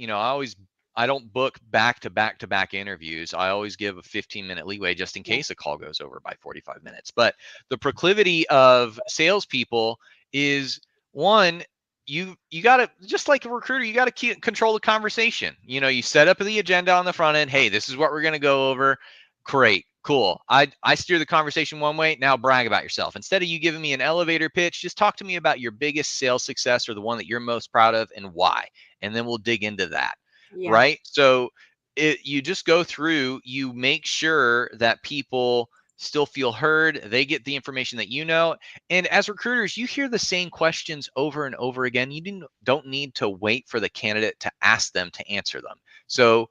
I don't book back to back interviews. I always give a 15-minute leeway just in case a call goes over by 45 minutes. But the proclivity of salespeople is one, you got to, just like a recruiter, you got to control the conversation. You set up the agenda on the front end. Hey, this is what we're going to go over. Great. Cool. I steer the conversation one way. Now brag about yourself. Instead of you giving me an elevator pitch, just talk to me about your biggest sales success or the one that you're most proud of and why. And then we'll dig into that. Yeah. Right. So you just go through, you make sure that people still feel heard. They get the information that you know. And as recruiters, you hear the same questions over and over again. You don't need to wait for the candidate to ask them to answer them. So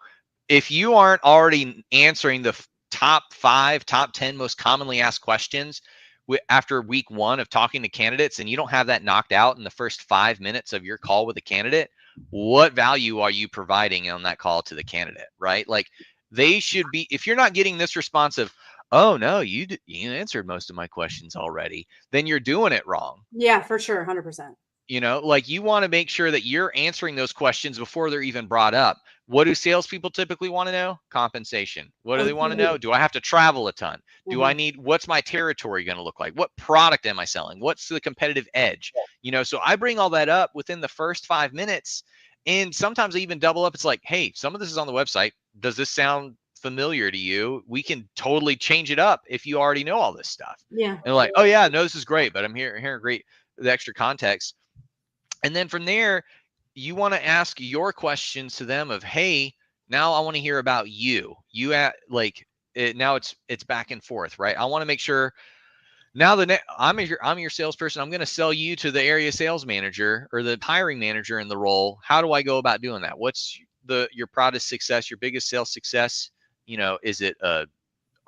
if you aren't already answering the top 5, top 10 most commonly asked questions after week 1 of talking to candidates, and you don't have that knocked out in the first 5 minutes of your call with a candidate, what value are you providing on that call to the candidate, right? Like they should be, if you're not getting this response of, oh no, you answered most of my questions already, then you're doing it wrong. Yeah, for sure. 100%. Like you want to make sure that you're answering those questions before they're even brought up. What do salespeople typically want to know? Compensation. What do they want to know? Do I have to travel a ton? Do I need, what's my territory going to look like? What product am I selling? What's the competitive edge? So I bring all that up within the first 5 minutes. And sometimes I even double up. It's like, hey, some of this is on the website. Does this sound familiar to you? We can totally change it up if you already know all this stuff. Yeah. And like, oh yeah, no, this is great, but I'm hearing great, the extra context. And then from there, you want to ask your questions to them of, hey, now I want to hear about you. Now it's back and forth, right? I want to make sure now I'm your salesperson. I'm going to sell you to the area sales manager or the hiring manager in the role. How do I go about doing that? What's your proudest success, your biggest sales success? Is it a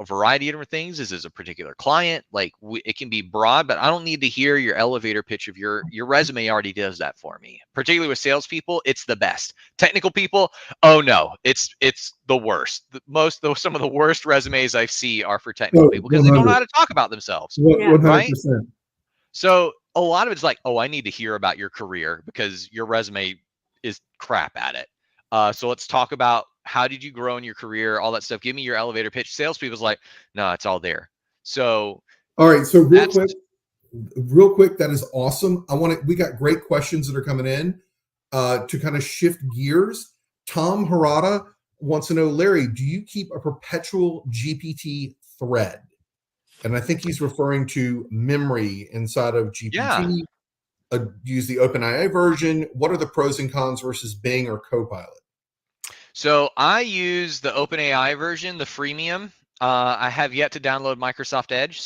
variety of different things? Is this a particular client? Like it can be broad, but I don't need to hear your elevator pitch of your resume already does that for me. Particularly with salespeople, it's the best. Technical people, oh no, it's the worst. Some of the worst resumes I see are for technical people because they don't know how to talk about themselves. 100%. Right? So a lot of it's like, oh, I need to hear about your career because your resume is crap at it. So let's talk about how did you grow in your career, all that stuff. Give me your elevator pitch. Salespeople's like, no, it's all there. So, all right. So real quick, that is awesome. We got great questions that are coming in to kind of shift gears. Tom Harada wants to know, Larry, do you keep a perpetual GPT thread? And I think he's referring to memory inside of GPT. use the OpenAI version? What are the pros and cons versus Bing or Copilot? So I use the OpenAI version, the freemium. I have yet to download Microsoft Edge,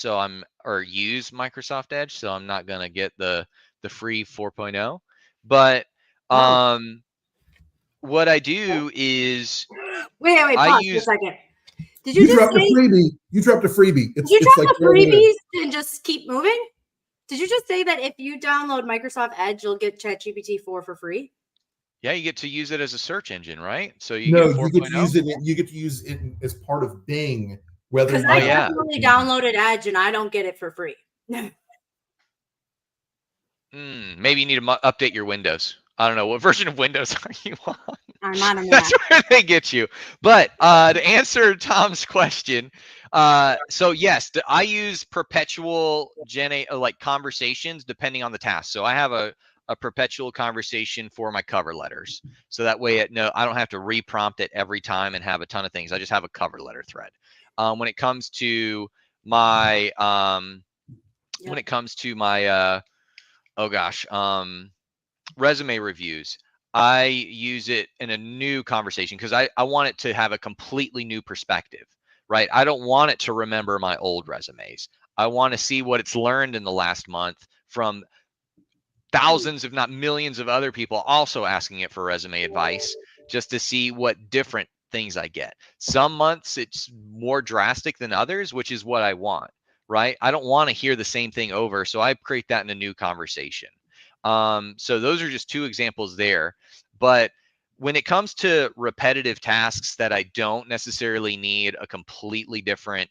or use Microsoft Edge, so I'm not gonna get the free 4.0. But what I do is wait, I pause use. for a second. Did you just dropped say a freebie? You dropped a freebie. did you It's drop like the freebies and just keep moving? Did you just say that if you download Microsoft Edge, you'll get ChatGPT 4 for free? Yeah, you get to use it as a search engine, right? So you No, get you get to 4.0. use it. You get to use it as part of Bing. Whether Because you I yeah. definitely downloaded Edge and I don't get it for free. Maybe you need to update your Windows. I don't know what version of Windows are you on. I'm on a Mac. That's where they get you. But to answer Tom's question, so yes, I use perpetual like conversations depending on the task. So I have a perpetual conversation for my cover letters. So that way I don't have to reprompt it every time and have a ton of things. I just have a cover letter thread. When it comes to my resume reviews, I use it in a new conversation because I want it to have a completely new perspective, right? I don't want it to remember my old resumes. I want to see what it's learned in the last month from thousands, if not millions of other people also asking it for resume advice, just to see what different things I get. Some months it's more drastic than others, which is what I want, right? I don't want to hear the same thing over. So I create that in a new conversation. So those are just two examples there. But when it comes to repetitive tasks that I don't necessarily need a completely different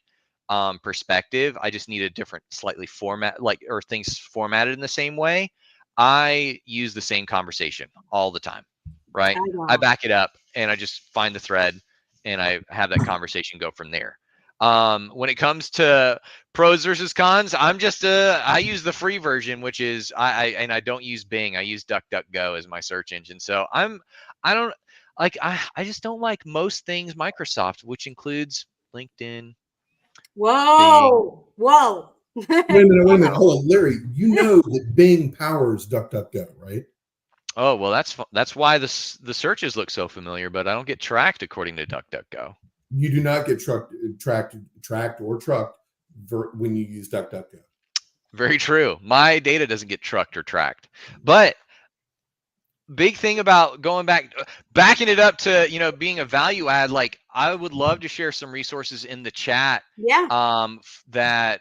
perspective, I just need a different slightly format, or things formatted in the same way, I use the same conversation all the time, right? I back it up and I just find the thread and I have that conversation go from there. When it comes to pros versus cons, I use the free version, which is I don't use Bing. I use DuckDuckGo as my search engine. So I just don't like most things Microsoft, which includes LinkedIn. Whoa. Wait a minute. Hold on, Larry. You know that Bing powers DuckDuckGo, right? Oh, well, that's why the searches look so familiar, but I don't get tracked according to DuckDuckGo. You do not get tracked or trucked when you use DuckDuckGo. Very true. My data doesn't get trucked or tracked. But big thing about backing it up to being a value add, like I would love to share some resources in the chat that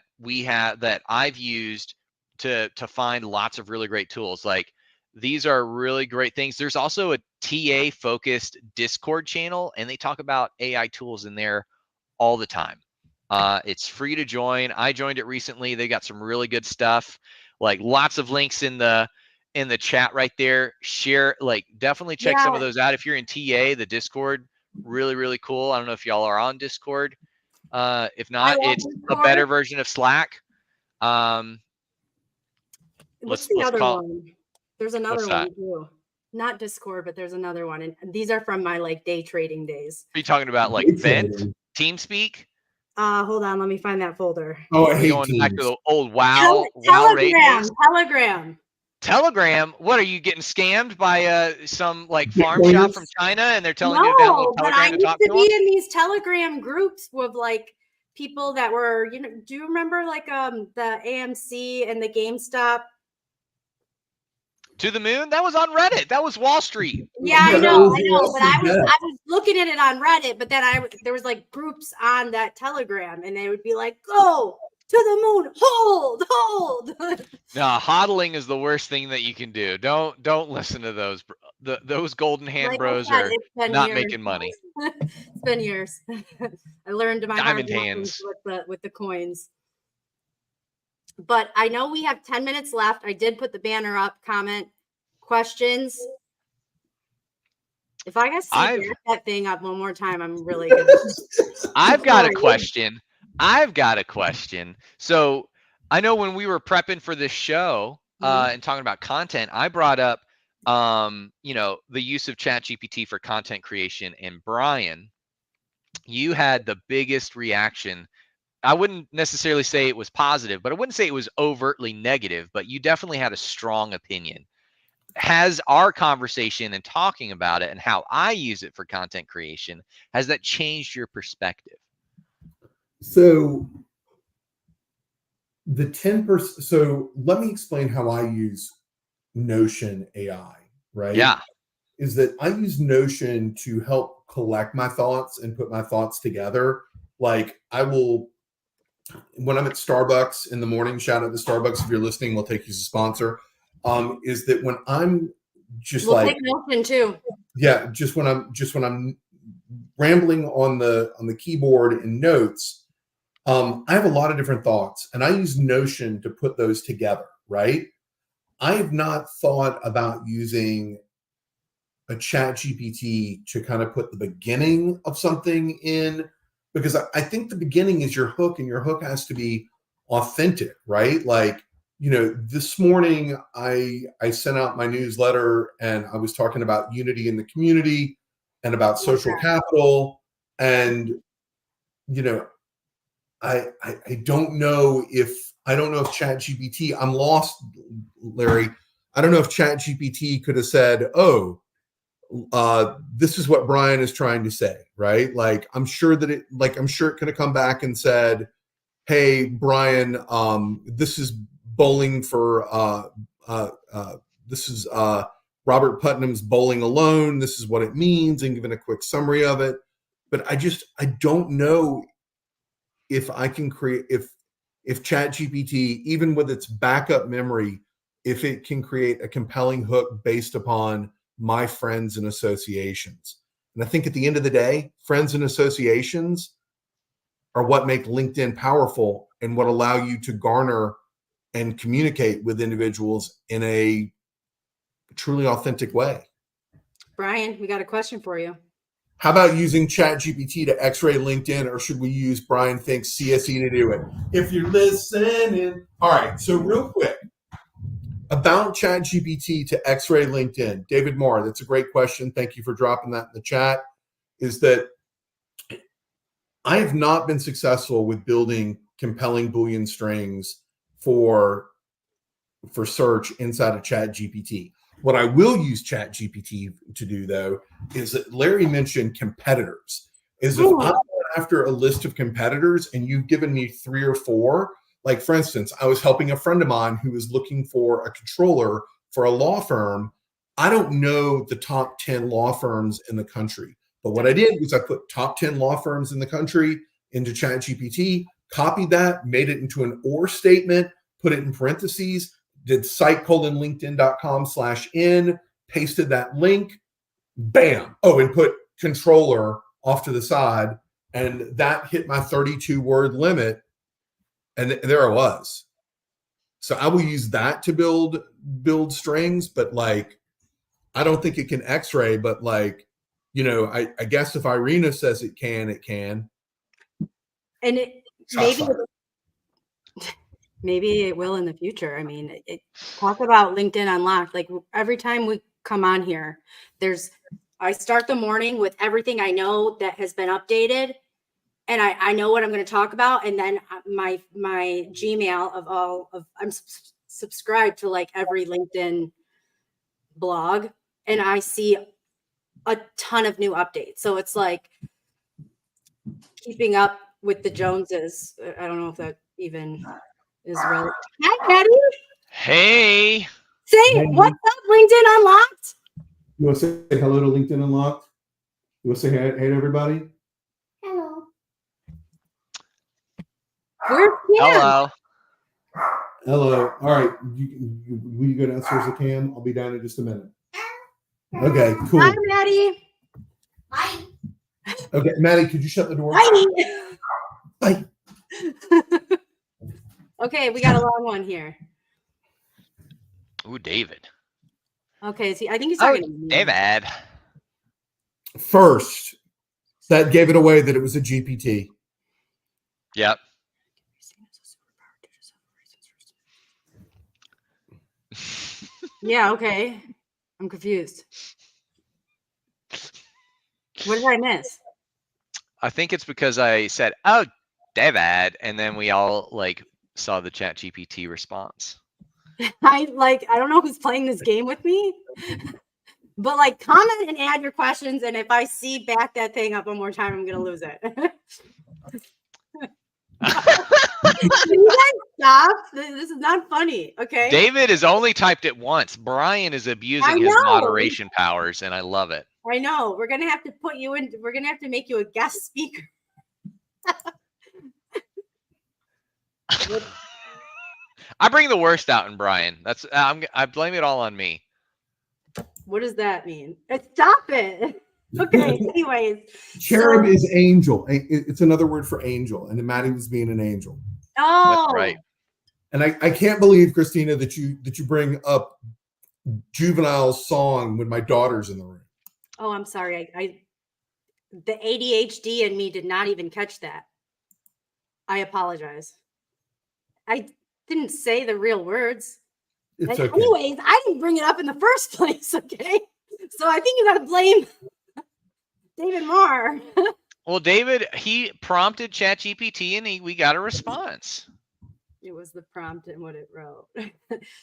I've used to find lots of really great tools. Like these are really great things. There's also a TA focused Discord channel and they talk about AI tools in there all the time. It's free to join. I joined it recently. They got some really good stuff, like lots of links in the chat right there. Share, definitely check some of those out. If you're in TA, the Discord, really, really cool. I don't know if y'all are on Discord. If not, it's a better version of Slack. What's the other one? There's another one too. Not Discord, but there's another one. And these are from my day trading days. Are you talking about like Vent, TeamSpeak? Hold on, let me find that folder. Oh, I hate going Teams. back to the old Telegram. What are you getting scammed by some farm shop from China and they're telling you to download Telegram to talk to them? I used to be in these Telegram groups with people that were, do you remember the AMC and the GameStop? To the moon? That was on Reddit. That was Wall Street. Yeah, I know. But I was looking at it on Reddit, but then there was groups on that Telegram, and they would be like, "Go to the moon, hold." No, hodling is the worst thing that you can do. Don't listen to those. Those golden hand bros are not making money. It's been years. I learned my diamond hands with the coins. But I know we have 10 minutes left. I did put the banner up. Comment, questions. If I guess that thing up one more time, I'm really good. I've got a question. So I know when we were prepping for this show and talking about content, I brought up the use of ChatGPT for content creation. And Brian, you had the biggest reaction I wouldn't necessarily say it was positive, but I wouldn't say it was overtly negative, but you definitely had a strong opinion. Has our conversation and talking about it and how I use it for content creation, has that changed your perspective? So the 10%, so let me explain how I use Notion AI, right? Yeah. Is that I use Notion to help collect my thoughts and put my thoughts together. Like I will, when I'm at Starbucks in the morning, shout out to Starbucks if you're listening, we'll take you as a sponsor. Is that when I'm just We'll like, take Notion too. yeah, just when I'm rambling on the keyboard in notes, I have a lot of different thoughts, and I use Notion to put those together. Right? I have not thought about using a chat GPT to kind of put the beginning of something in, because I think the beginning is your hook, and your hook has to be authentic, right? Like, this morning I sent out my newsletter and I was talking about unity in the community and about social capital. And, I don't know if chat GPT, I'm lost, Larry. I don't know if chat GPT could have said, oh, this is what Brian is trying to say, right? Like, I'm sure it could have come back and said, hey, Brian, this is bowling for, this is Robert Putnam's Bowling Alone. This is what it means, and given a quick summary of it. But I don't know if I can create, if chat GPT, even with its backup memory, if it can create a compelling hook based upon my friends and associations. And I think at the end of the day, friends and associations are what make LinkedIn powerful and what allow you to garner and communicate with individuals in a truly authentic way. Brian, we got a question for you. How about using ChatGPT to X-ray LinkedIn, or should we use Brian Fink's CSE to do it? If you're listening. All right, so real quick, about ChatGPT to X-ray LinkedIn. David Moore, that's a great question. Thank you for dropping that in the chat. Is that I have not been successful with building compelling Boolean strings for search inside of ChatGPT. What I will use ChatGPT to do, though, is that Larry mentioned competitors. Is if I'm going after a list of competitors and you've given me 3 or 4, like for instance, I was helping a friend of mine who was looking for a controller for a law firm. I don't know the top 10 law firms in the country, but what I did was I put top 10 law firms in the country into ChatGPT, copied that, made it into an or statement, put it in parentheses, did site:/linkedin.com/in, pasted that link, bam. Oh, and put controller off to the side, and that hit my 32-word limit, and there I was. So I will use that to build strings, but like, I don't think it can X-ray, but like, I guess if Irina says it can, it can. And maybe it will in the future. I mean, talk about LinkedIn Unlocked. Like every time we come on here, I start the morning with everything I know that has been updated, and I know what I'm going to talk about. And then my Gmail I'm subscribed to like every LinkedIn blog, and I see a ton of new updates. So it's like keeping up with the Joneses. I don't know if that even is relevant. Hi, Patty. Hey. Say, what's up, LinkedIn Unlocked? You want to say hello to LinkedIn Unlocked? You want to say hey to everybody? Hello. Where's Cam? Hello. Hello. All right. Will you go downstairs to Cam? I'll be down in just a minute. Okay, cool. Hi, Maddie. Hi. Okay, Maddie, could you shut the door? Hi. Bye. Okay, we got a long one here. Ooh, David. Okay, see, I think he's talking to me. David. First, that gave it away that it was a GPT. Yep. Yeah, okay. I'm confused. What did I miss? I think it's because I said, oh, David, and then we all like saw the Chat GPT response. I don't know who's playing this game with me, but like comment and add your questions. And if I see back that thing up one more time, I'm gonna lose it. Can you guys stop? This is not funny. Okay. David has only typed it once. Brian is abusing his moderation powers, and I love it. I know. We're gonna have to put you in. We're gonna have to make you a guest speaker. I bring the worst out in Brian. That's I blame it all on me. What does that mean? Stop it. Okay. Anyways, Cherub is angel. It's another word for angel, and Maddie was being an angel. Oh, that's right. And I can't believe, Christina, that you bring up Juvenile's song when my daughter's in the room. Oh, I'm sorry. The ADHD in me did not even catch that. I apologize. I didn't say the real words. It's okay. Anyways, I didn't bring it up in the first place, okay? So I think you got to blame David Marr. Well, David, he prompted ChatGPT, and we got a response. It was the prompt and what it wrote.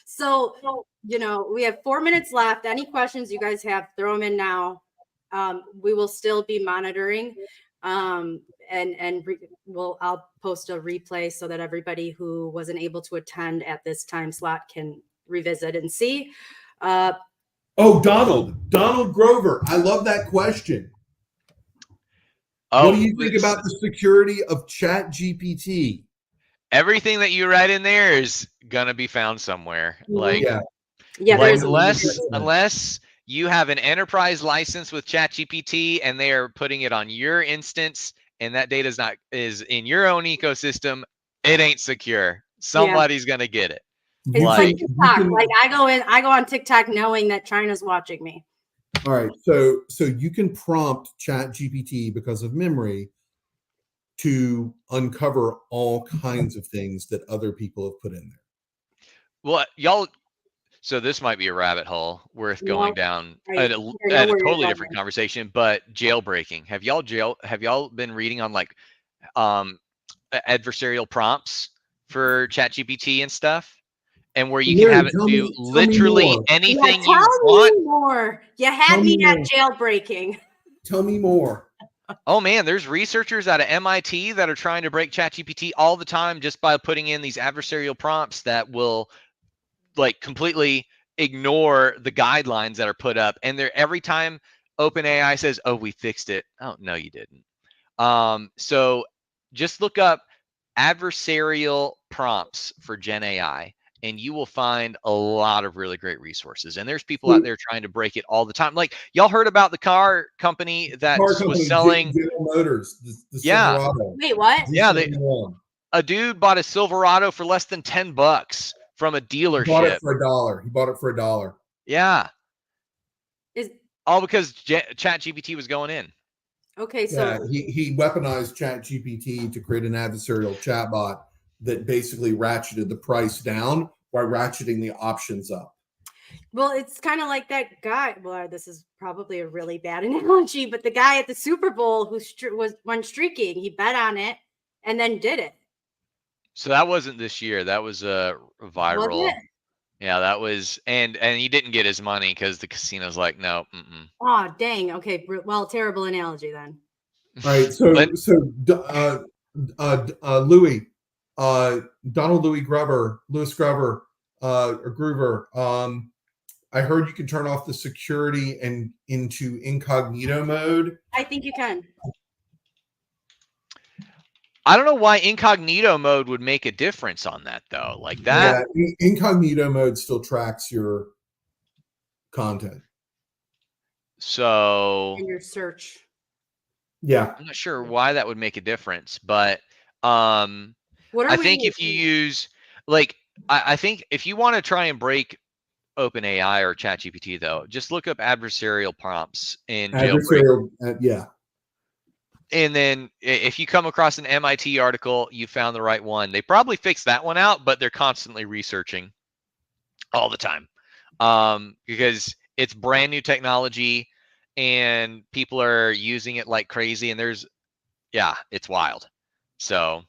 So, we have 4 minutes left. Any questions you guys have, throw them in now. We will still be monitoring. I'll post a replay so that everybody who wasn't able to attend at this time slot can revisit and see. Donald Grover. I love that question. What do you think about the security of ChatGPT? Everything that you write in there is gonna be found somewhere. Like, unless you have an enterprise license with ChatGPT and they are putting it on your instance, and that data is in your own ecosystem, it ain't secure. Somebody's gonna get it. It's like TikTok. I go on TikTok knowing that China's watching me. All right, so you can prompt ChatGPT because of memory to uncover all kinds of things that other people have put in there. Well, y'all, so this might be a rabbit hole worth going down at a totally different conversation, but jailbreaking. Have y'all been reading on like adversarial prompts for ChatGPT and stuff? And where you can have it do literally anything you want. Tell me more. You had me at jailbreaking. Tell me more. Oh man, there's researchers out of MIT that are trying to break ChatGPT all the time just by putting in these adversarial prompts that will like completely ignore the guidelines that are put up. And every time OpenAI says, "Oh, we fixed it." Oh, no, you didn't. So just look up adversarial prompts for Gen AI. And you will find a lot of really great resources. And there's people out there trying to break it all the time. Like, y'all heard about the car company that was selling General Motors, the yeah. Silverado. Wait, what? Yeah, a dude bought a Silverado for less than $10 from a dealership. He bought it for $1. He bought it for $1. Yeah. All because ChatGPT was going in. Okay, so he weaponized ChatGPT to create an adversarial chatbot that basically ratcheted the price down by ratcheting the options up. Well, it's kind of like that guy. Well, this is probably a really bad analogy, but the guy at the Super Bowl who went streaking, he bet on it and then did it. So that wasn't this year. That was a viral. Was it? Yeah, that was, and he didn't get his money because the casino's like, no. Oh, dang. Okay, well, terrible analogy then. All right, Louis. Donald Louis Grover, or Groover. I heard you can turn off the security and into incognito mode. I think you can. I don't know why incognito mode would make a difference on that though. Like that. Yeah, incognito mode still tracks your content. So in your search. Yeah. I'm not sure why that would make a difference, but I think if you use like I think if you want to try and break OpenAI or ChatGPT though, just look up adversarial prompts in jailbreak. Yeah. And then if you come across an MIT article, you found the right one. They probably fixed that one out, but they're constantly researching all the time because it's brand new technology and people are using it like crazy. And it's wild. So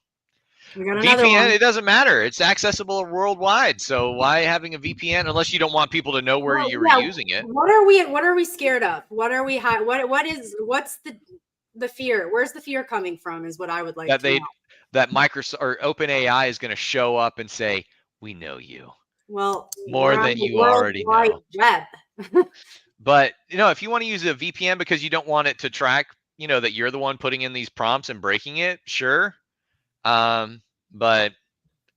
We got another VPN, one. it doesn't matter. It's accessible worldwide. So why having a VPN unless you don't want people to know where Well, you were yeah, using it? What are we scared of? What's the fear? Where's the fear coming from is what I would like That to know. that Microsoft or OpenAI is going to show up and say, "We know you." Well, More we're on than the you World already Wide know. Web. But, if you want to use a VPN because you don't want it to track, that you're the one putting in these prompts and breaking it, sure. But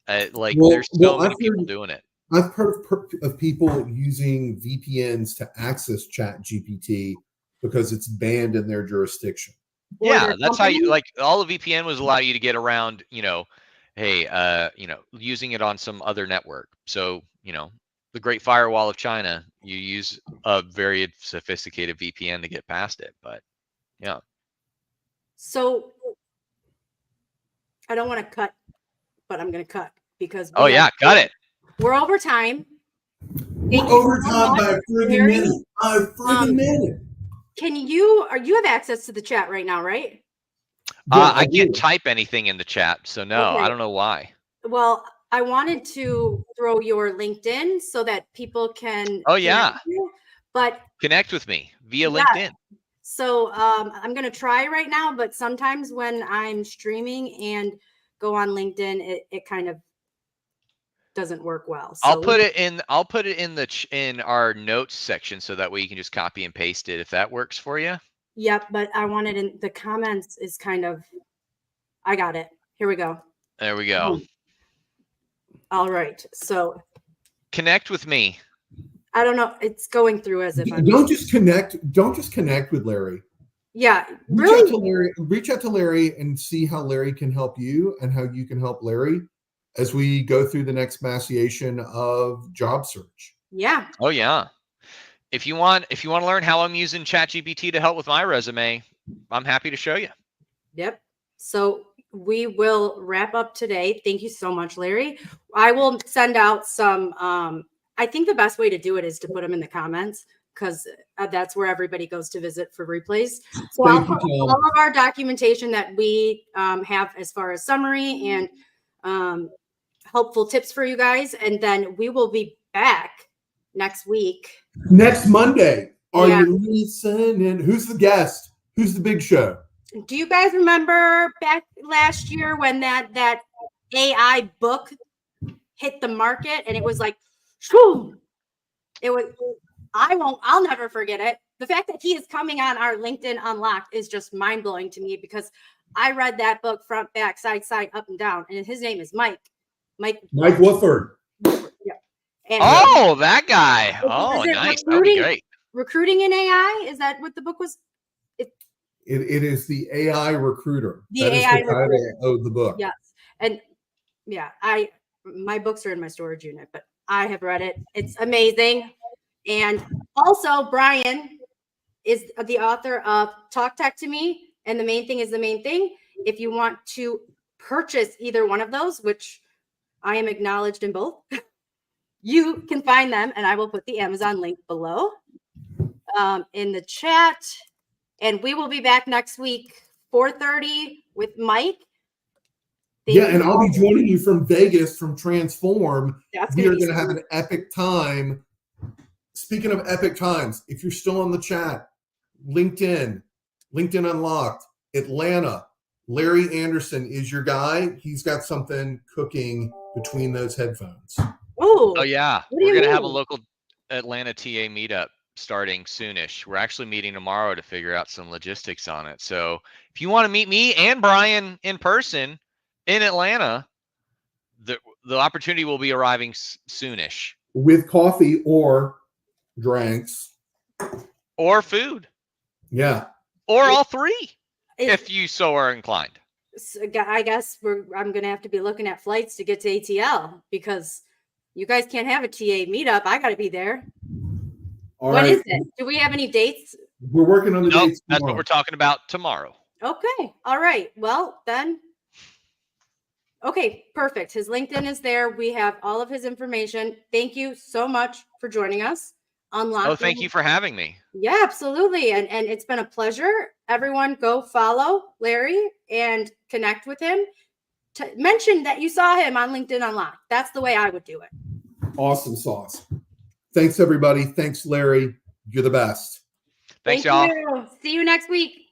there's so many people doing it. I've heard of people using VPNs to access Chat GPT because it's banned in their jurisdiction. Yeah, that's how you all the VPN was allow you to get around, hey, using it on some other network. So, the Great Firewall of China, you use a very sophisticated VPN to get past it. But yeah. So I don't want to cut, but I'm going to cut because Oh yeah, got it. We're over time. We're over time by a friggin' minute. By a friggin' minute. Can you have access to the chat right now, right? I can't type anything in the chat, so no, Okay. I don't know why. Well, I wanted to throw your LinkedIn so that people can. Oh yeah. But connect with me via LinkedIn. So I'm going to try right now, but sometimes when I'm streaming and go on LinkedIn, it kind of doesn't work well. So I'll put it in our notes section so that way you can just copy and paste it if that works for you. Yep, but I wanted in the comments is kind of. I got it. Here we go. There we go. All right. So connect with me. I don't know. It's going through as if don't just connect with Larry. Yeah, reach out to Larry and see how Larry can help you and how you can help Larry as we go through the next massiation of job search. Yeah. Oh yeah. If you want to learn how I'm using ChatGPT to help with my resume, I'm happy to show you. Yep. So we will wrap up today. Thank you so much, Larry. I will send out some. I think the best way to do it is to put them in the comments because that's where everybody goes to visit for replays. So I'll put all of our documentation that we have as far as summary and helpful tips for you guys. And then we will be back next week. Next Monday. Are you listening? Who's the guest? Who's the big show? Do you guys remember back last year when that AI book hit the market and it was like, whew, I'll never forget it. The fact that he is coming on our LinkedIn Unlocked is just mind blowing to me because I read that book front, back, side, up and down. And his name is Mike Woodford. Yeah. And that guy. Oh, nice. That would be great. Recruiting in AI? Is that what the book was? It is the AI recruiter. The AI recruiter of the book. Yes. And yeah, my books are in my storage unit, but I have read it. It's amazing. And also Brian is the author of Talk Tech to Me. And the main thing is the main thing. If you want to purchase either one of those, which I am acknowledged in both, you can find them. And I will put the Amazon link below in the chat. And we will be back next week, 4:30 with Mike. And I'll be joining you from Vegas from Transform. We are going to have an epic time. Speaking of epic times, if you're still on the chat, LinkedIn Unlocked, Atlanta, Larry Anderson is your guy. He's got something cooking between those headphones. Oh yeah. We're going to have a local Atlanta TA meetup starting soonish. We're actually meeting tomorrow to figure out some logistics on it. So if you want to meet me and Brian in person in Atlanta, the opportunity will be arriving soonish. With coffee or drinks. Or food. Yeah. Or all three, if you so are inclined. So I guess I'm going to have to be looking at flights to get to ATL because you guys can't have a TA meetup. I got to be there. When is it? Do we have any dates? We're working on the dates. That's what we're talking about tomorrow. Okay. All right. Well, then. Okay, perfect. His LinkedIn is there. We have all of his information. Thank you so much for joining us. Thank you for having me. Yeah, absolutely. And it's been a pleasure. Everyone go follow Larry and connect with him. mention that you saw him on LinkedIn Unlocked. That's the way I would do it. Awesome sauce. Thanks, everybody. Thanks, Larry. You're the best. Thanks, Thank y'all. you. See you next week.